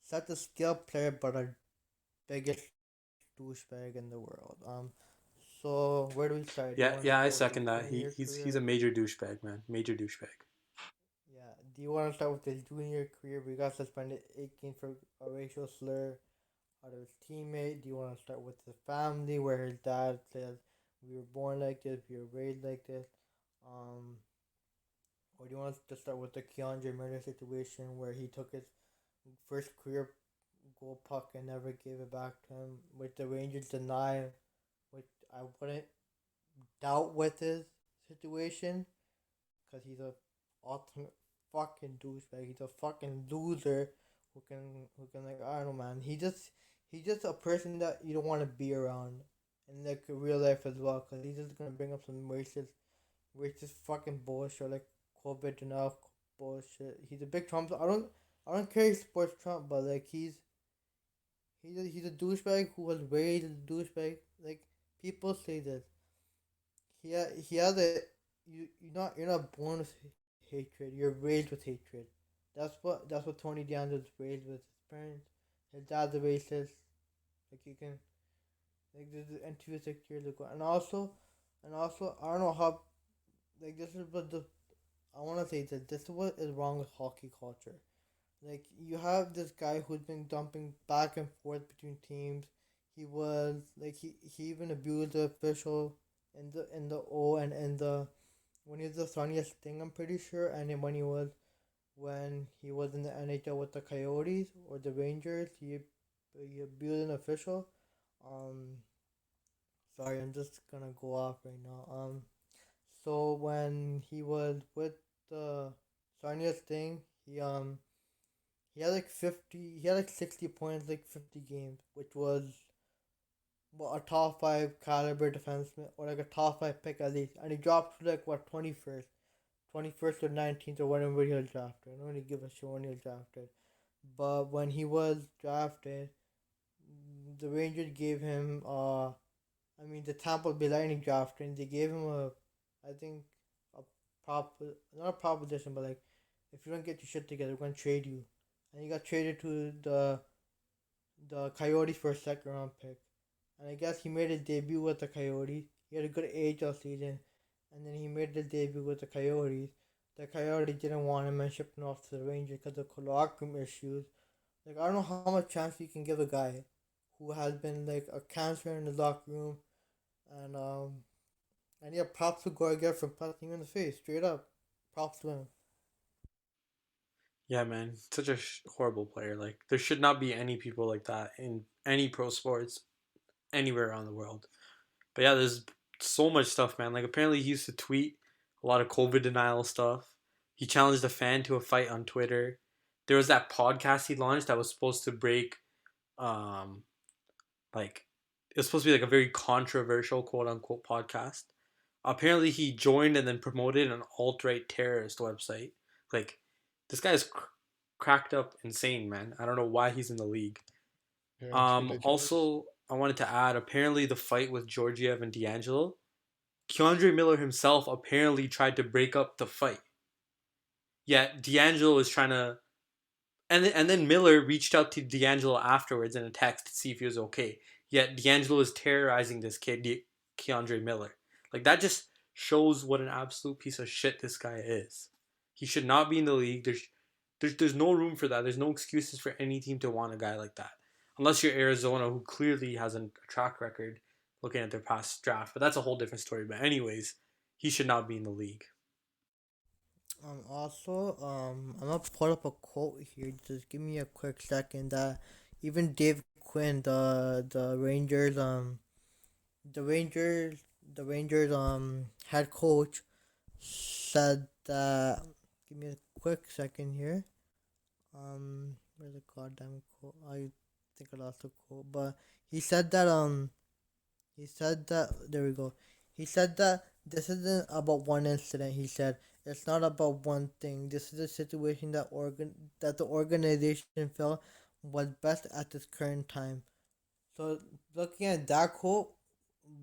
Such a skilled player, but a biggest douchebag in the world. So where do we start? Do you Yeah, want to yeah, I start with his second that. junior He's a career? major douchebag, man. Major douchebag. Yeah. Do you want to start with his junior career? We got suspended 18 for a racial slur out of his teammate. Do you want to start with his family, where his dad says we were born like this, we were raised like this? Um, or do you want us to start with the Keandre Miller situation where he took his first career goal puck and never gave it back to him, which the Rangers deny, which I wouldn't doubt with his situation, because he's a ultimate fucking douchebag. He's a fucking loser who can like I don't know, man. He's just a person that you don't want to be around in like real life as well, because he's just gonna bring up some racist fucking bullshit like COVID denial bullshit. He's a big Trump. I don't care if he supports Trump, but like he's a douchebag who was raised as a douchebag. Like people say this. He has a you're not born with hatred. You're raised with hatred. That's what Tony DeAndre's raised with. His parents, his dad's a racist. Like you can like this is interview 6 years ago, and also I don't know how like this is what the I want to say that this is what is wrong with hockey culture. Like you have this guy who's been dumping back and forth between teams. He was like he even abused the official in the O and in the when he was the funniest thing I'm pretty sure, and then when he was in the NHL with the Coyotes or the Rangers, he abused an official. Um, sorry, I'm just gonna go off right now. So when he was with the funniest thing, he had like 60 points, like 50 games, which was a top five caliber defenseman or like a top five pick at least, and he dropped to like what 21st or 19th or whenever he was drafted. I don't really give a shit when he was drafted, but when he was drafted, the Rangers gave him I mean the Tampa Bay Lightning drafted, and they gave him I think a prop not a proposition, but like if you don't get your shit together, we're gonna trade you, and he got traded to the Coyotes for a second round pick. And I guess he made his debut with the Coyotes. He had a good AHL season, and then he made his debut with the Coyotes. The Coyotes didn't want him and shipped him off to the Rangers because of locker room issues. Like I don't know how much chance you can give a guy who has been like a cancer in the locker room, and yeah, props to Gorgia for punching him in the face straight up. Props to him. Yeah, man, such a horrible player. Like there should not be any people like that in any pro sports anywhere around the world. But yeah, there's so much stuff, man. Like apparently he used to tweet a lot of COVID denial stuff. He challenged a fan to a fight on Twitter. There was that podcast he launched that was supposed to break um like it was supposed to be like a very controversial quote unquote podcast. Apparently he joined and then promoted an alt right terrorist website. Like this guy is cracked up insane, man. I don't know why he's in the league. Yeah, it's ridiculous. Also, I wanted to add apparently the fight with Georgiev and D'Angelo, Keandre Miller himself apparently tried to break up the fight. Yet D'Angelo is trying to, and then Miller reached out to D'Angelo afterwards in a text to see if he was okay. Yet D'Angelo is terrorizing this kid, Keandre Miller. Like that just shows what an absolute piece of shit this guy is. He should not be in the league. There's no room for that. There's no excuses for any team to want a guy like that, unless you're Arizona, who clearly has a track record looking at their past draft. But that's a whole different story. But anyways, he should not be in the league. I'm gonna pull up a quote here. Just give me a quick second. That even Dave Quinn, the Rangers, the Rangers, the Rangers, head coach, said that. Give me a quick second here. Where's the goddamn quote? I think I lost the quote, but he said that he said that there we go. He said that this isn't about one incident. He said it's not about one thing. This is a situation that the organization felt was best at this current time. So looking at that quote,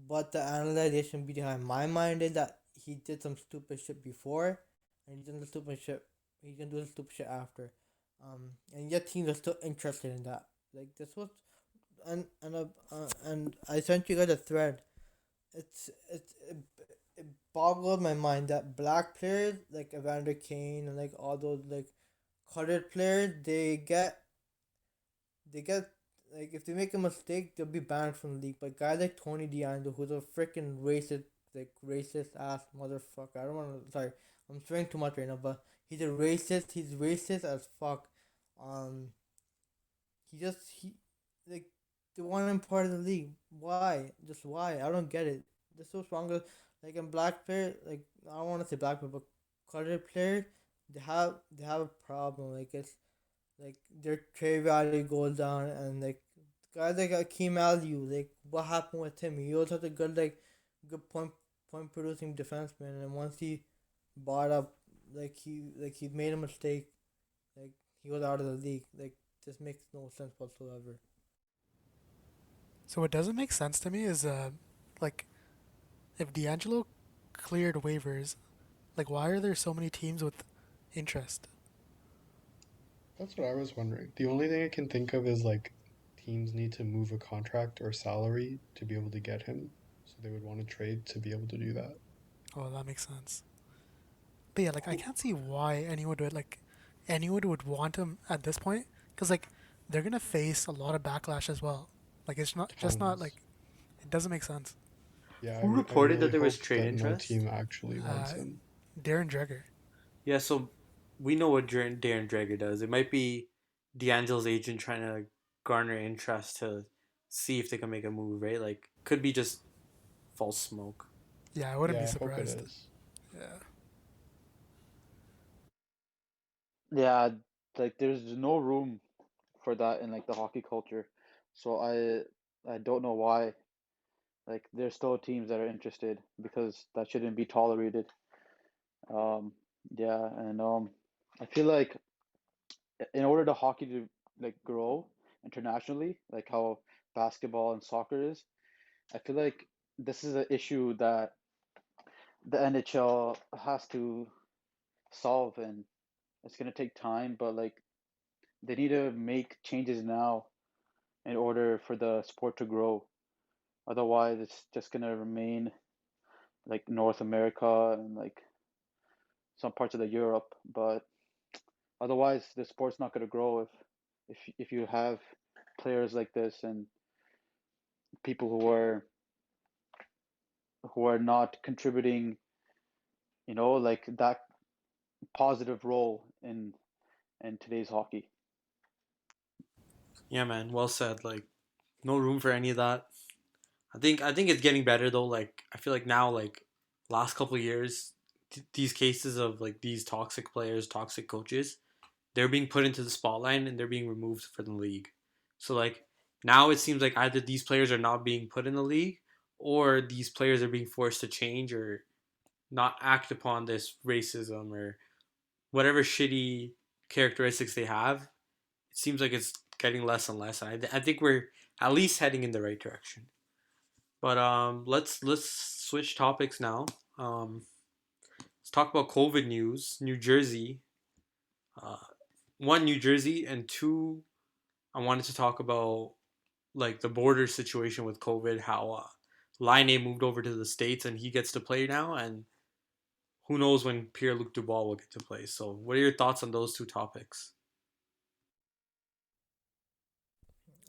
but the analyzation behind my mind is that he did some stupid shit before, and he did the stupid shit. He can do the stupid shit after. And yet teams are still interested in that. Like this was, and I sent you guys a thread. It boggled my mind that black players like Evander Kane and like all those like colored players they get like if they make a mistake they'll be banned from the league. But guys like Tony DeAngelo, who's a freaking racist ass motherfucker. I don't want to. Sorry, I'm swearing too much right now, but he's a racist. He's racist as fuck. Um, he like the one in part of the league. Why? Just why? I don't get it. They're so stronger. Like in black player, like I don't want to say black player, but colored player, they have a problem. Like it's like their trade value goes down, and like guys like Akeem Aliu, like what happened with him? He was such a good point producing defenseman, and once he bought up, he made a mistake. Like he was out of the league. Like this makes no sense whatsoever. So what doesn't make sense to me is like if D'Angelo cleared waivers, like why are there so many teams with interest? That's what I was wondering. The only thing I can think of is like teams need to move a contract or salary to be able to get him. So they would want to trade to be able to do that. Oh, that makes sense. But yeah, like I can't see why anyone would want him at this point because like they're gonna face a lot of backlash as well. Like it's not just not Tons. like it doesn't make sense. Yeah, Who I reported that really there was hope trade that no interest? team actually wants Uh, him. Darren Dreger. Yeah, so we know what Darren Drager does. It might be D'Angelo's agent trying to garner interest to see if they can make a move, right? Like, could be just false smoke. Yeah, I wouldn't be Yeah, I hope it surprised. is. Yeah. Yeah, like there's no room for that in like the hockey culture. So I don't know why. Like there's still teams that are interested because that shouldn't be tolerated. Um, yeah, and I feel like in order to hockey to like grow internationally, like how basketball and soccer is, I feel like this is an issue that the NHL has to solve, and it's gonna take time, but like they need to make changes now in order for the sport to grow. Otherwise, it's just gonna remain like North America and like some parts of the Europe, but otherwise the sport's not gonna grow if you have players like this and people who are not contributing, like that positive role in today's hockey. Yeah, man. Well said. Like, no room for any of that. I think it's getting better though. Like, I feel like now, like, last couple of years, these cases of like these toxic players, toxic coaches, they're being put into the spotlight and they're being removed from the league. So like now it seems like either these players are not being put in the league or these players are being forced to change or not act upon this racism or whatever shitty characteristics they have. It seems like it's getting less and less. And I think we're at least heading in the right direction. But let's switch topics now. Let's talk about COVID news. New Jersey, uh, one New Jersey, and two I wanted to talk about like the border situation with COVID, how Line moved over to the States and he gets to play now, and who knows when Pierre Luc Dubois will get to play. So, what are your thoughts on those two topics?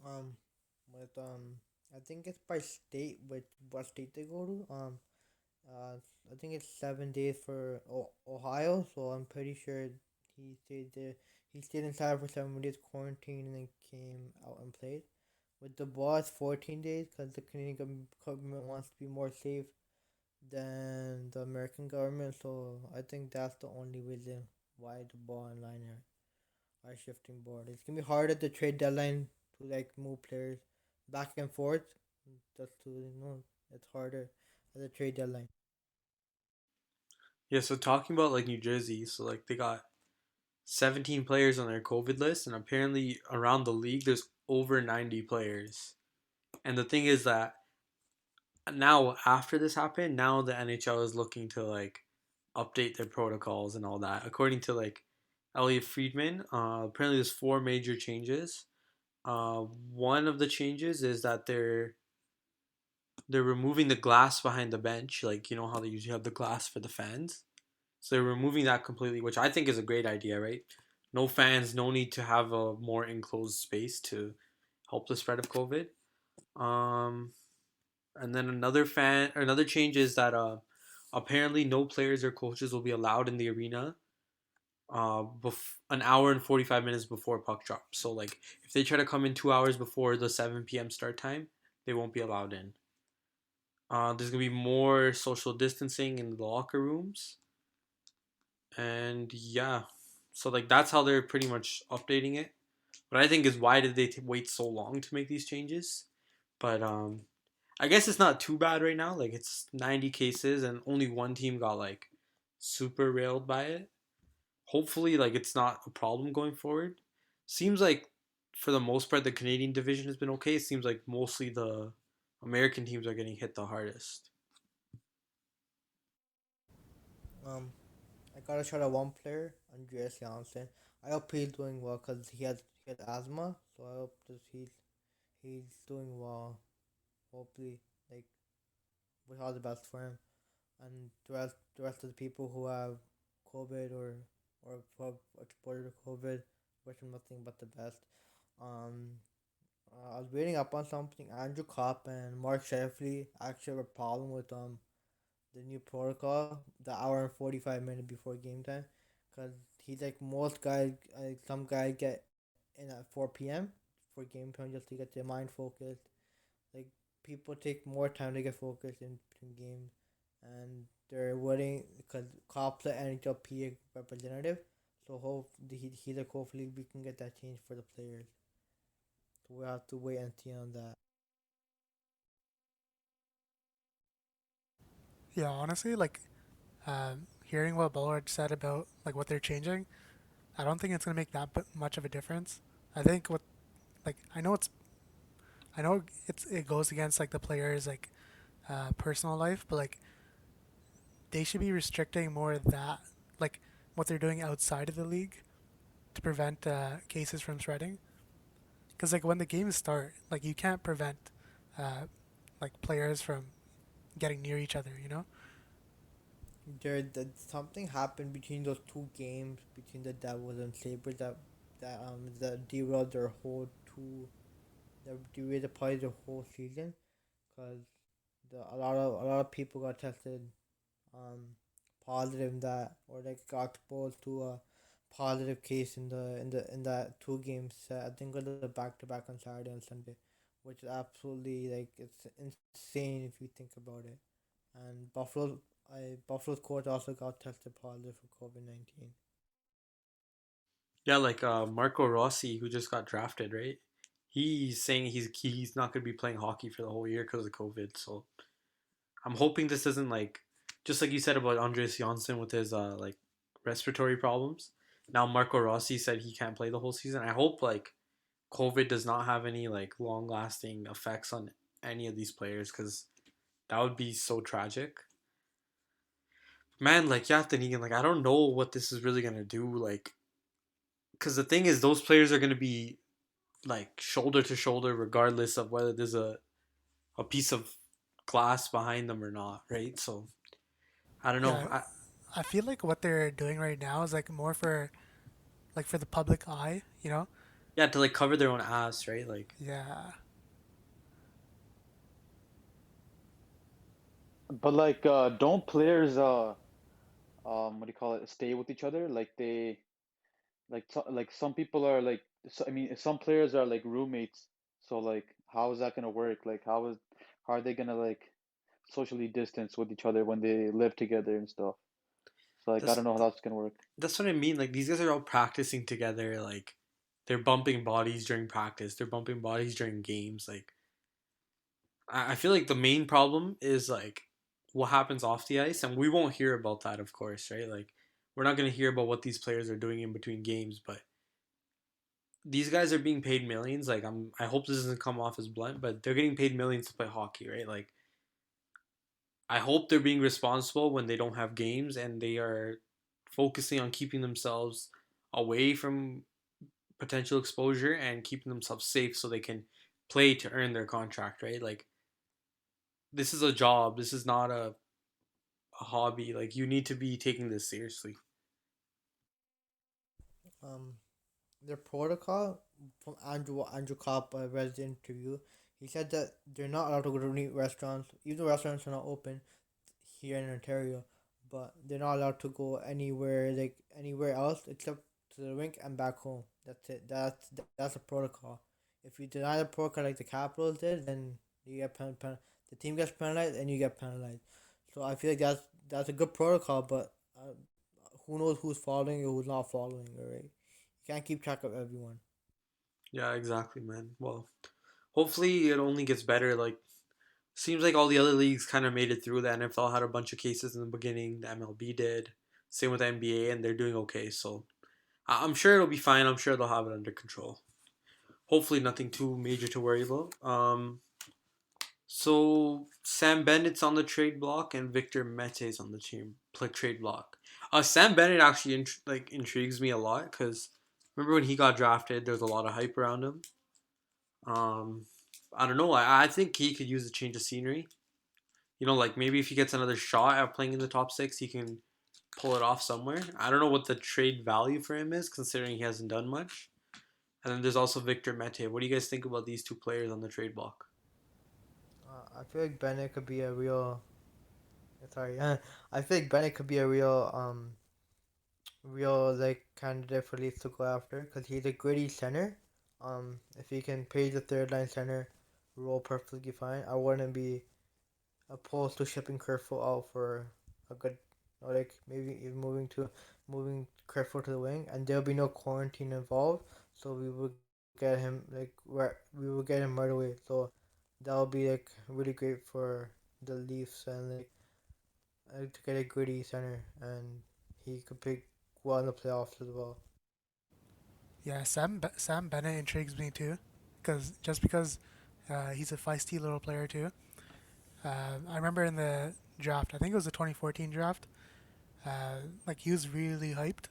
Um, with I think it's by state with what state they go to. Uh, I think it's 7 days for Ohio, so I'm pretty sure he stayed there. He stayed inside for 7 days quarantine and then came out and played. With the boss, 14 days because the Canadian government wants to be more safe than the American government. So I think that's the only reason why the ball and line are shifting board. It's gonna be hard at the trade deadline to like move players back and forth. Just to it's harder at the trade deadline. Yeah, so talking about like New Jersey, so like they got 17 players on their COVID list, and apparently around the league there's over 90 players. And the thing is that now after this happened, now the NHL is looking to like update their protocols and all that. According to like Elliot Friedman. Apparently, there's four major changes. One of the changes is that they're removing the glass behind the bench, like you know how they usually have the glass for the fans. So they're removing that completely, which I think is a great idea, right? No fans, no need to have a more enclosed space to help the spread of COVID. Um, and then another change is that apparently no players or coaches will be allowed in the arena an hour and 45 minutes before puck drop. So like if they try to come in 2 hours before the 7 p.m. start time, they won't be allowed in. There's gonna be more social distancing in the locker rooms, and yeah, so like that's how they're pretty much updating it. But I think is why did they wait so long to make these changes? But I guess it's not too bad right now. Like it's 90 cases and only one team got like super railed by it. Hopefully, like it's not a problem going forward. Seems like for the most part the Canadian division has been okay. It seems like mostly the American teams are getting hit the hardest. Um, I got a shot at one player, Andreas Janssen. I hope he's doing well because he had asthma, so I hope that he's doing well. Hopefully, like wish all the best for him and the rest of the people who have COVID or who have exposure to COVID. Wish them nothing but the best. Um, I was reading up on something. Andrew Kopp and Mark Sheffley actually have a problem with the new protocol, the hour and 45 minutes before game time, because he's like most guys. Some guys get in at 4 p.m. for game time just to get their mind focused. Like people take more time to get focused in between games, and they're waiting because Cops the NHLPA representative. So he's like hopefully we can get that change for the players. So we have to wait and see on that. Yeah, honestly, like hearing what Bullard said about like what they're changing, I don't think it's gonna make that much of a difference. I think what like I know it goes against like the players like personal life, but like they should be restricting more of that like what they're doing outside of the league to prevent cases from spreading. Because like when the games start, like you can't prevent uh, like players from getting near each other. You know? Something happened between those two games between the Devils and Sabres that derailed their whole that derailed the part of the whole season because a lot of people got tested um positive in that or like got exposed to a positive case in that two games set. I think it was a back to back on Saturday and Sunday, which is absolutely like it's insane if you think about it. And Buffalo's coach also got tested positive for COVID-19. Yeah, like Marco Rossi, who just got drafted, right? He's saying he's not going to be playing hockey for the whole year because of COVID. So I'm hoping this isn't like just like you said about Andres Janssen with his like respiratory problems. Now Marco Rossi said he can't play the whole season. I hope like COVID does not have any like long lasting effects on any of these players because that would be so tragic. Man, like yeah, then again, like I don't know what this is really gonna do. Like, because the thing is, those players are gonna be like shoulder to shoulder, regardless of whether there's a piece of glass behind them or not, right? So I don't know. Yeah, I feel like what they're doing right now is like more for like for the public eye. You know? Yeah, to like cover their own ass, right? Like Yeah. But like, don't players what do you call it? Stay with each other? Like they like some people are like I mean some players are like roommates. So like how is that gonna work? Like how are they gonna like socially distance with each other when they live together and stuff? So like I that's don't know how that's gonna work. that's what I mean. Like these guys are all practicing together. Like they're bumping bodies during practice. They're bumping bodies during games. Like I feel like the main problem is like what happens off the ice, and we won't hear about that, of course, right? Like we're not gonna hear about what these players are doing in between games, but these guys are being paid millions. Like I hope this doesn't come off as blunt, but they're getting paid millions to play hockey, right? Like I hope they're being responsible when they don't have games and they are focusing on keeping themselves away from potential exposure and keeping themselves safe so they can play to earn their contract, right? Like this is a job. This is not a hobby. Like you need to be taking this seriously. Um, their protocol from Andrew Kopp, I read the interview. He said that they're not allowed to go to any restaurants, even though restaurants are not open here in Ontario, but they're not allowed to go anywhere like anywhere else except to the rink and back home. That's it. That's a protocol. If you deny the protocol like the Capitals did, then you get the team gets penalized and you get penalized. So I feel like that's a good protocol, but who knows who's following or who's not following, right? You can't keep track of everyone. Yeah, exactly, man. Well, hopefully it only gets better. Like seems like all the other leagues kind of made it through. The NFL had a bunch of cases in the beginning. The MLB did. Same with the NBA, and they're doing okay. So I'm sure it'll be fine. I'm sure they'll have it under control. Hopefully, nothing too major to worry about. So Sam Bennett's on the trade block and Victor Mete's on the trade block. Sam Bennett actually intrigues me a lot because remember when he got drafted, there was a lot of hype around him. Um, I don't know. I think he could use a change of scenery. You know, like maybe if he gets another shot at playing in the top six, he can pull it off somewhere. I don't know what the trade value for him is, considering he hasn't done much. And then there's also Victor Mete. What do you guys think about these two players on the trade block? I feel like Bennett could be a real. Sorry, I feel like Bennett could be a real like candidate for Leafs to go after because he's a gritty center. If he can play the third line center role perfectly fine, I wouldn't be opposed to shipping Kerfoot out for a good, or like maybe even moving Kerfoot to the wing, and there'll be no quarantine involved, so we will get him like we will get him right away. So that'll be like really great for the Leafs and like to get a gritty center, and he could pick well in the playoffs as well. Yeah, Sam Bennett intrigues me too, because he's a feisty little player too. I remember in the draft, I think it was the 2014 draft. Like he was really hyped.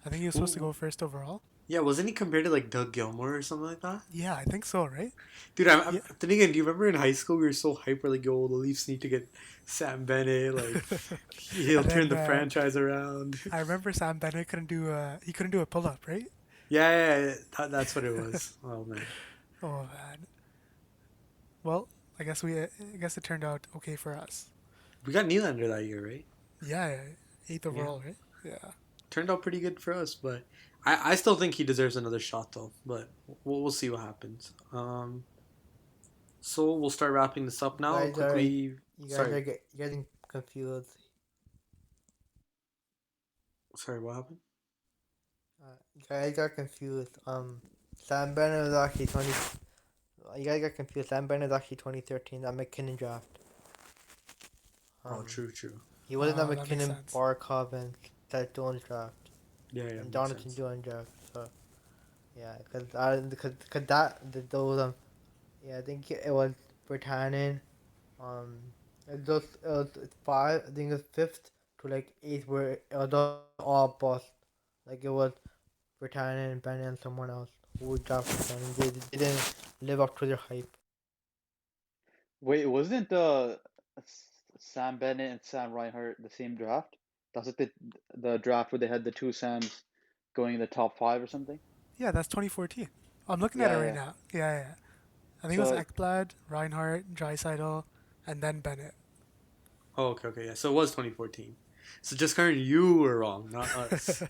I think he was supposed to Ooh, go first overall. yeah, wasn't he compared to like Doug Gilmore or something like that? Yeah, I think so, right? Dude, Yeah. then again, do you remember in high school we were so hyper like, yo, the Leafs need to get Sam Bennett, like he'll And turn then the franchise around. I remember Sam Bennett couldn't do a pull up, right? Yeah, that's what it was. Oh man, Oh man. Well, I guess it turned out okay for us. we got Nylander that year, right? Yeah, yeah, eighth Yeah, overall, right? Yeah. turned out pretty good for us, but I still think he deserves another shot though. But we'll see what happens. So we'll start wrapping this up You now. guys are Quickly, you guys sorry, are getting confused. sorry, what happened? You guys are confused. Sam Bennett was actually 20. You guys got confused. Sam Bennett was actually 2013. That McKinnon draft. Oh, Um, true, true. he wasn't that Oh, that makes McKinnon, sense. Barkov, and Seth Jones draft, Yeah, yeah, and makes Donaldson sense. Jones draft. So yeah, cause those yeah, I think it was Britannian. Um, it was five. I think it was fifth to like eighth where it was all bust. Like it was Britannia and Bennett and someone else who drafted them. They didn't live up to their hype. Wait, wasn't Sam Bennett and Sam Reinhart the same draft? That's like the draft where they had the two Sams going in the top five or something? Yeah, that's 2014. I'm looking at it Yeah, right yeah. now. Yeah, yeah. I think it was So Ekblad, Reinhardt, Dreisaitl, and then Bennett. Oh, okay, okay, yeah. So it was 2014. So just Karen, you were wrong, not us.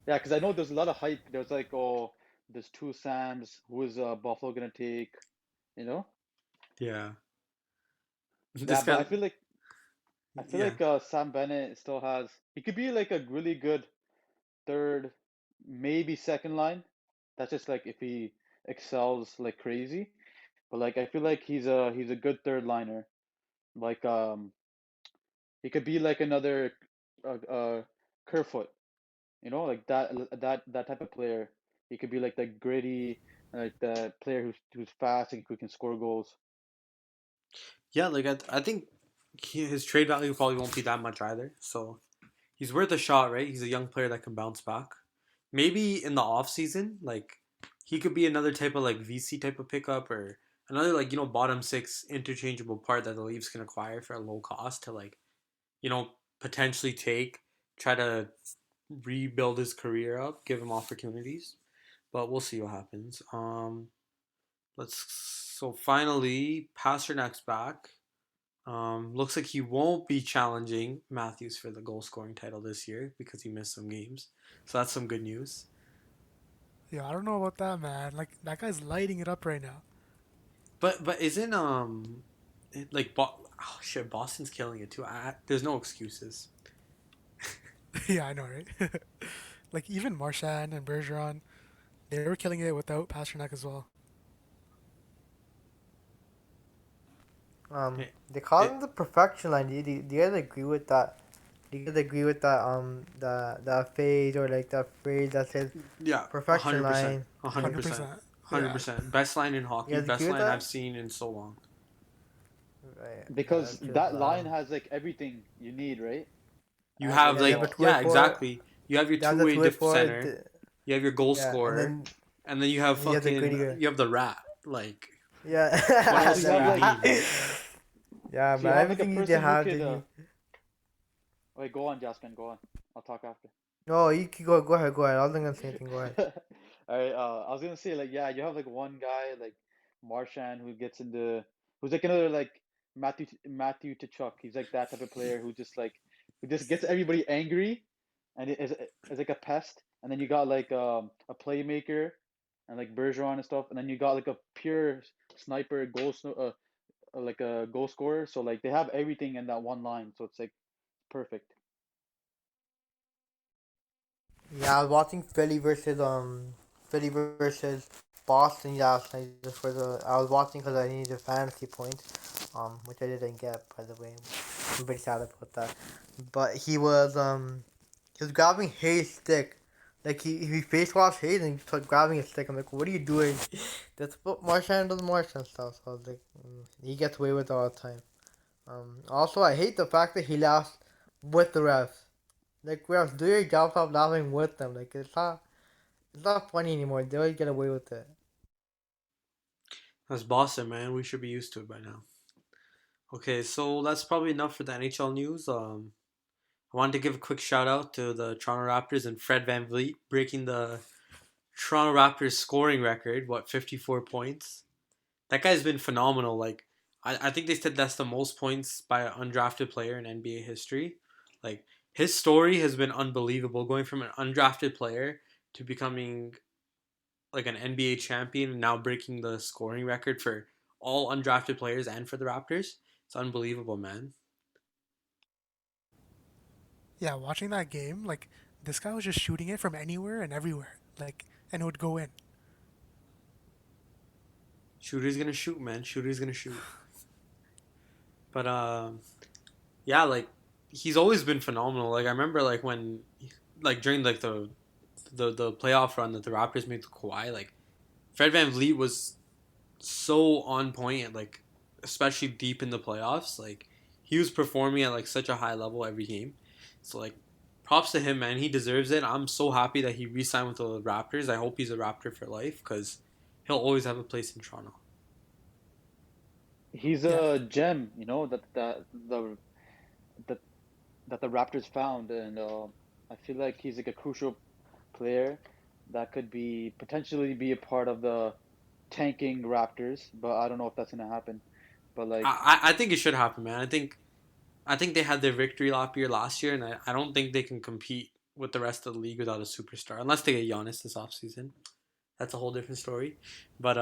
yeah, because I know there's a lot of hype. There's like, oh, there's two Sams. Who is Buffalo gonna take? You know? Yeah, Yeah, this but guy. I feel Yeah, like Sam Bennett still has. He could be like a really good third, maybe second line. That's just like if he excels like crazy. But like I feel like he's a good third liner. Like he could be like another Kerfoot, you know, like that type of player. He could be like the gritty, like the player who's fast and who can score goals. yeah. Like I think his trade value probably won't be that much either. So He's worth a shot, right? He's a young player that can bounce back. Maybe in the off season, like he could be another type of like VC type of pickup or another like bottom six interchangeable part that the Leafs can acquire for a low cost to like potentially take, try to rebuild his career up, give him opportunities. But we'll see what happens. Let's so finally Pasternak's back. Looks like he won't be challenging Matthews for the goal scoring title this year because he missed some games. So that's some good news. Yeah, I don't know about that, man. Like that guy's lighting it up right now. But isn't like oh shit, Boston's killing it too. There's no excuses. Yeah, I know, right? Like even Marchand and Bergeron, they were killing it without Pasternak as well. It, They call him it the perfection line. Do you guys agree with that? Do you guys agree with that? The phase or like the phrase that says yeah, perfection 100%, line. a hundred Hundred percent, percent. hundred Yeah, percent. Best line in You hockey. guys agree Best with line that? I've seen in so long. Right. Yeah, Because because that line has like everything you need, right? You And have yeah, you have a like two way yeah, forward. exactly. You have your That's two a way two way diff forward. center. You have your goal Yeah, scorer, and then you have you have the fucking gritty guy. you have the rat. Like, what Yeah, also else you do have you the like need, rat. man? Yeah, so you man. have like a Everything they person who have, could they need. wait, go on, Jasmine, go on. I'll talk after. No, you can go. Go ahead. Go ahead. I was not gonna say anything. Go ahead. All right, I was gonna say like yeah, you have like one guy like Marchand who gets into who's like another like Matthew Tkachuk. He's like that type of player who just gets everybody angry and is like a pest. And then you got like a playmaker and like Bergeron and stuff. And then you got like a pure sniper like a goal scorer. So like they have everything in that one line. So it's like perfect. Yeah, I was watching Philly versus Boston last night just for the. I was watching because I needed fantasy points, which I didn't get by the way. I'm pretty sad about that. But he was grabbing Hayes' stick, like he face washed Hayes and he started grabbing his stick. I'm like, what are you doing? That's what Marchand does, Marchand stuff. So I was like, he gets away with it all the time. Also I hate the fact that he laughs with the refs. Like, refs, do your job, stop laughing with them. Like, it's not funny anymore. They always get away with it. That's Boston, man. We should be used to it by now. Okay, so that's probably enough for the NHL news. I wanted to give a quick shout out to the Toronto Raptors and Fred VanVleet breaking the Toronto Raptors scoring record. What 54 points? That guy's been phenomenal. Like I think they said that's the most points by an undrafted player in NBA history. Like his story has been unbelievable, going from an undrafted player to becoming like an NBA champion and now breaking the scoring record for all undrafted players and for the Raptors. It's unbelievable, man. yeah. Watching that game, like this guy was just shooting it from anywhere and everywhere, like, and it would go in. Shooter's gonna shoot, man. Shooter's gonna shoot. But yeah, like he's always been phenomenal. Like I remember, like when, like during like the playoff run that the Raptors made to Kawhi, like Fred VanVleet was so on point, and like especially deep in the playoffs. Like he was performing at like such a high level every game. So like props to him, man. He deserves it. I'm so happy that he re-signed with the Raptors. I hope he's a Raptor for life because he'll always have a place in Toronto. He's Yeah, a gem, that that the Raptors found, and I feel like he's like a crucial player that could be potentially be a part of the tanking Raptors, but I don't know if that's gonna happen. But like I think it should happen, man. I think they had their victory lap year last year, and I don't think they can compete with the rest of the league without a superstar unless they get Giannis this offseason. That's a whole different story. But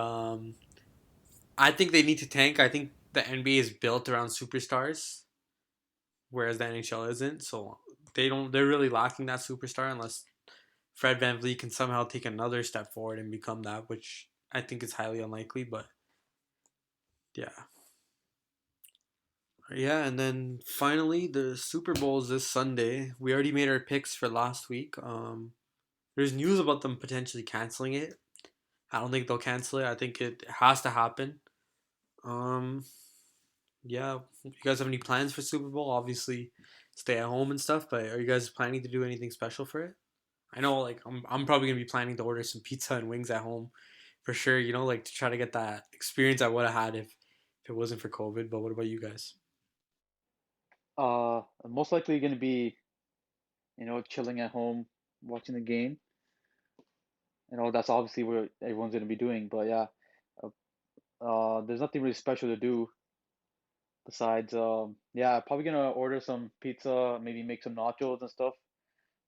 I think they need to tank. I think the NBA is built around superstars, whereas the NHL isn't. So they don't. They're really lacking that superstar unless Fred VanVleet can somehow take another step forward and become that, which I think is highly unlikely. But yeah, yeah. And then finally, the Super Bowl is this Sunday. We already made our picks for last week. There's news about them potentially canceling it. I don't think they'll cancel it. I think it has to happen. Um, yeah. You guys have any plans for Super Bowl? Obviously, stay at home and stuff. But are you guys planning to do anything special for it? I know, like I'm probably gonna be planning to order some pizza and wings at home for sure. You know, like to try to get that experience I would have had if it wasn't for COVID. But what about you guys? Most likely gonna be, chilling at home, watching the game. That's obviously what everyone's gonna be doing. But yeah, uh, there's nothing really special to do besides, yeah, probably gonna order some pizza, maybe make some nachos and stuff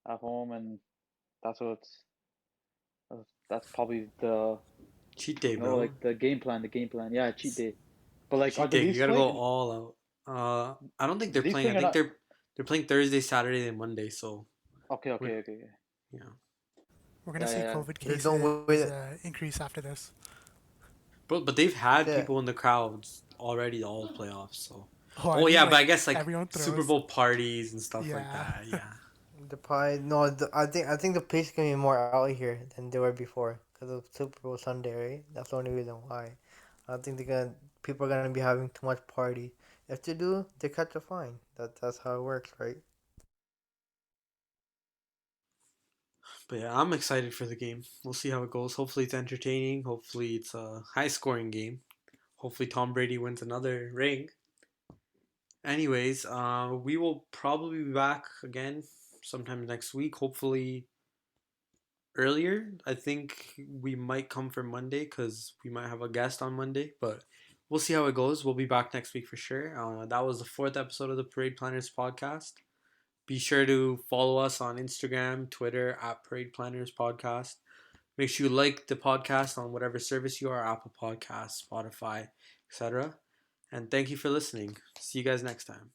at home, and that's what's that's probably Cheat day, bro. like the game plan, Yeah, cheat day. But like, are Cheat the day. You Leafs gotta go playing? all out. I don't think The they're Leafs playing. I playing or think not? they're playing Thursday, Saturday, and Monday. So Okay, we're okay, okay, okay. yeah. We're gonna Yeah, see yeah, yeah. COVID There's no cases way. increase after this. But they've had Yeah, people in the crowds already all playoffs. So Oh, I oh mean yeah, but I like guess like everyone Super throws. Bowl parties and stuff like Yeah. that. Yeah. the pie. No, I think the pace can be more out here than they were before because of Super Bowl Sunday, right? That's the only reason why. I don't think they're gonna. People are gonna be having too much party. If they do, they catch a fine. That's how it works, right? But yeah, I'm excited for the game. We'll see how it goes. Hopefully it's entertaining. Hopefully it's a high scoring game. Hopefully Tom Brady wins another ring. Anyways, we will probably be back again sometime next week. Hopefully earlier. I think we might come for Monday because we might have a guest on Monday, but we'll see how it goes. We'll be back next week for sure. That was the fourth episode of the Parade Planners podcast. Be sure to follow us on Instagram, Twitter at Parade Planners Podcast. Make sure you like the podcast on whatever service you are, Apple Podcasts, Spotify, etc. And thank you for listening. See you guys next time.